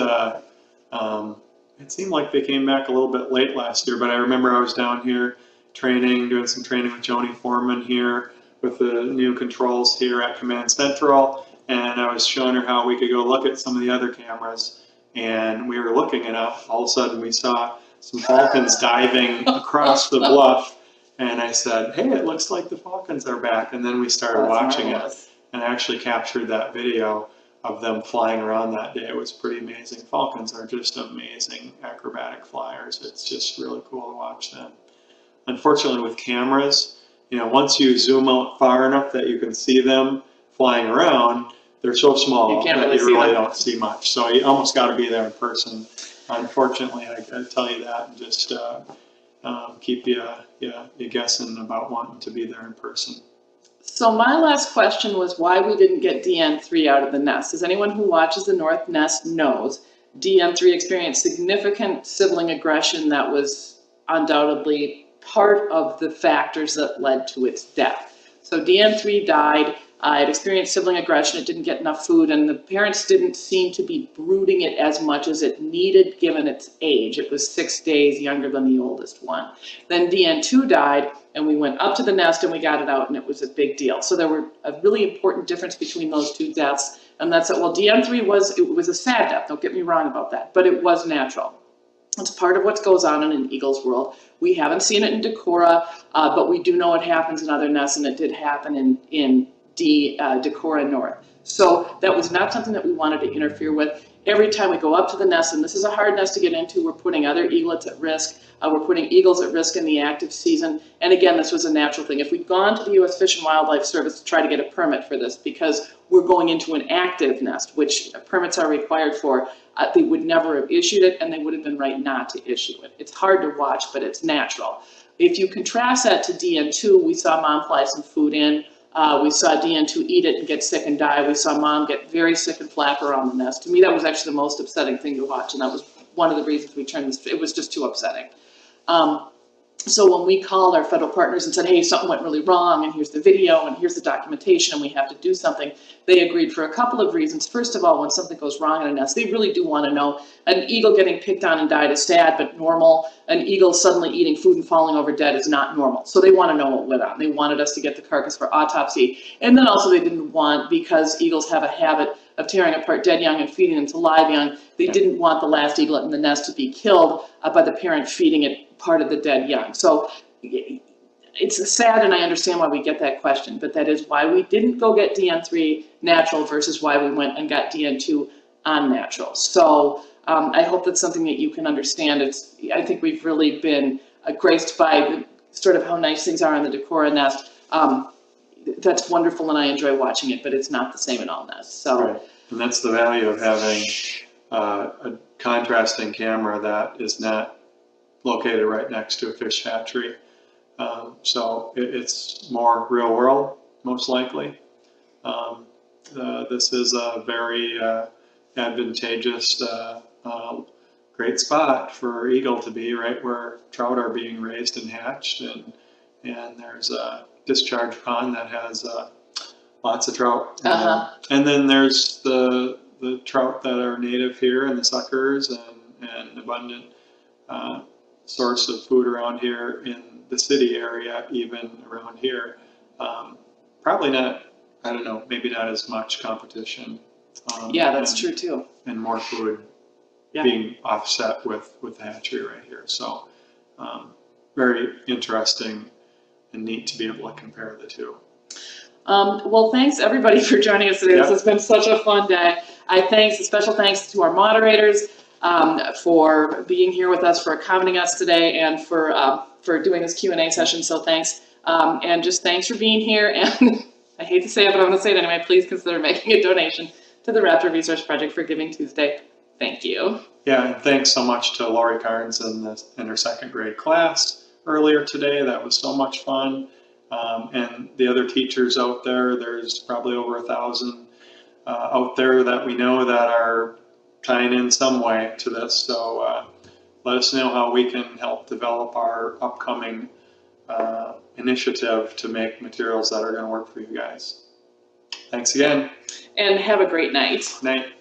it seemed like they came back a little bit late last year, but I remember I was down here doing some training with Joni Foreman here with the new controls here at Command Central, and I was showing her how we could go look at some of the other cameras, and we were looking, and all of a sudden we saw some falcons diving across the bluff, and I said, hey, it looks like the falcons are back, and then we started watching it, and I actually captured that video of them flying around that day. It was pretty amazing. Falcons are just amazing acrobatic flyers. It's just really cool to watch them. Unfortunately, with cameras, you know, once you zoom out far enough that you can see them flying around, they're so small that you really don't see much. So you almost got to be there in person. Unfortunately, I got to tell you that, and just keep you guessing about wanting to be there in person. So my last question was why we didn't get DN3 out of the nest. As anyone who watches the North Nest knows, DN3 experienced significant sibling aggression that was undoubtedly part of the factors that led to its death. So DN3 died. It experienced sibling aggression. It didn't get enough food, and the parents didn't seem to be brooding it as much as it needed given its age. It was 6 days younger than the oldest one. Then DN2 died, and we went up to the nest and we got it out, and it was a big deal. So there were a really important difference between those 2 deaths, and that's it. Well, DN3 was a sad death. Don't get me wrong about that, but it was natural. It's part of what goes on in an eagle's world. We haven't seen it in Decorah, but we do know it happens in other nests, and it did happen in Decorah North. So that was not something that we wanted to interfere with. Every time we go up to the nest, and this is a hard nest to get into, we're putting other eaglets at risk. We're putting eagles at risk in the active season. And again, this was a natural thing. If we'd gone to the U.S. Fish and Wildlife Service to try to get a permit for this, because we're going into an active nest, which permits are required for, they would never have issued it, and they would have been right not to issue it. It's hard to watch, but it's natural. If you contrast that to DN2, we saw mom fly some food in. We saw DN2 eat it and get sick and die. We saw mom get very sick and flap around the nest. To me, that was actually the most upsetting thing to watch, and that was one of the reasons we turned this. It was just too upsetting. So when we called our federal partners and said, hey, something went really wrong, and here's the video, and here's the documentation, and we have to do something, they agreed for a couple of reasons. First of all, when something goes wrong in a nest, they really do want to know. An eagle getting picked on and died is sad, but normal. An eagle suddenly eating food and falling over dead is not normal. So they want to know what went on. They wanted us to get the carcass for autopsy. And then also they didn't want, because eagles have a habit of tearing apart dead young and feeding them to live young, they didn't want the last eaglet in the nest to be killed by the parent feeding it part of the dead young. So it's sad, and I understand why we get that question, but that is why we didn't go get DN3 natural versus why we went and got DN2 unnatural. So I hope that's something that you can understand. I think we've really been graced by sort of how nice things are on the Decorah nest. That's wonderful, and I enjoy watching it, but it's not the same in all nests. So, right. And that's the value of having a contrasting camera that is not located right next to a fish hatchery. So it's more real world, most likely. This is a very advantageous, great spot for eagle to be, right where trout are being raised and hatched, and there's a discharge pond that has lots of trout. And then there's the trout that are native here, and the suckers, and abundant source of food around here in the city area, even around here. Probably not, I don't know, maybe not as much competition. Yeah, that's true too. And more food being offset with the hatchery right here. So very interesting and neat to be able to compare the two. Well, thanks everybody for joining us today. This has been such a fun day. Special thanks to our moderators for being here with us, for accommodating us today, and for doing this Q&A session. So thanks, and just thanks for being here. And I hate to say it, but I'm going to say it anyway. Please consider making a donation to the Raptor Resource Project for Giving Tuesday. Thank you. Yeah, and thanks so much to Lori Carnes in her second grade class earlier today. That was so much fun. And the other teachers out there, there's probably over 1,000 out there that we know that are tying in some way to this. So let us know how we can help develop our upcoming initiative to make materials that are going to work for you guys. Thanks again. And have a great night. Night.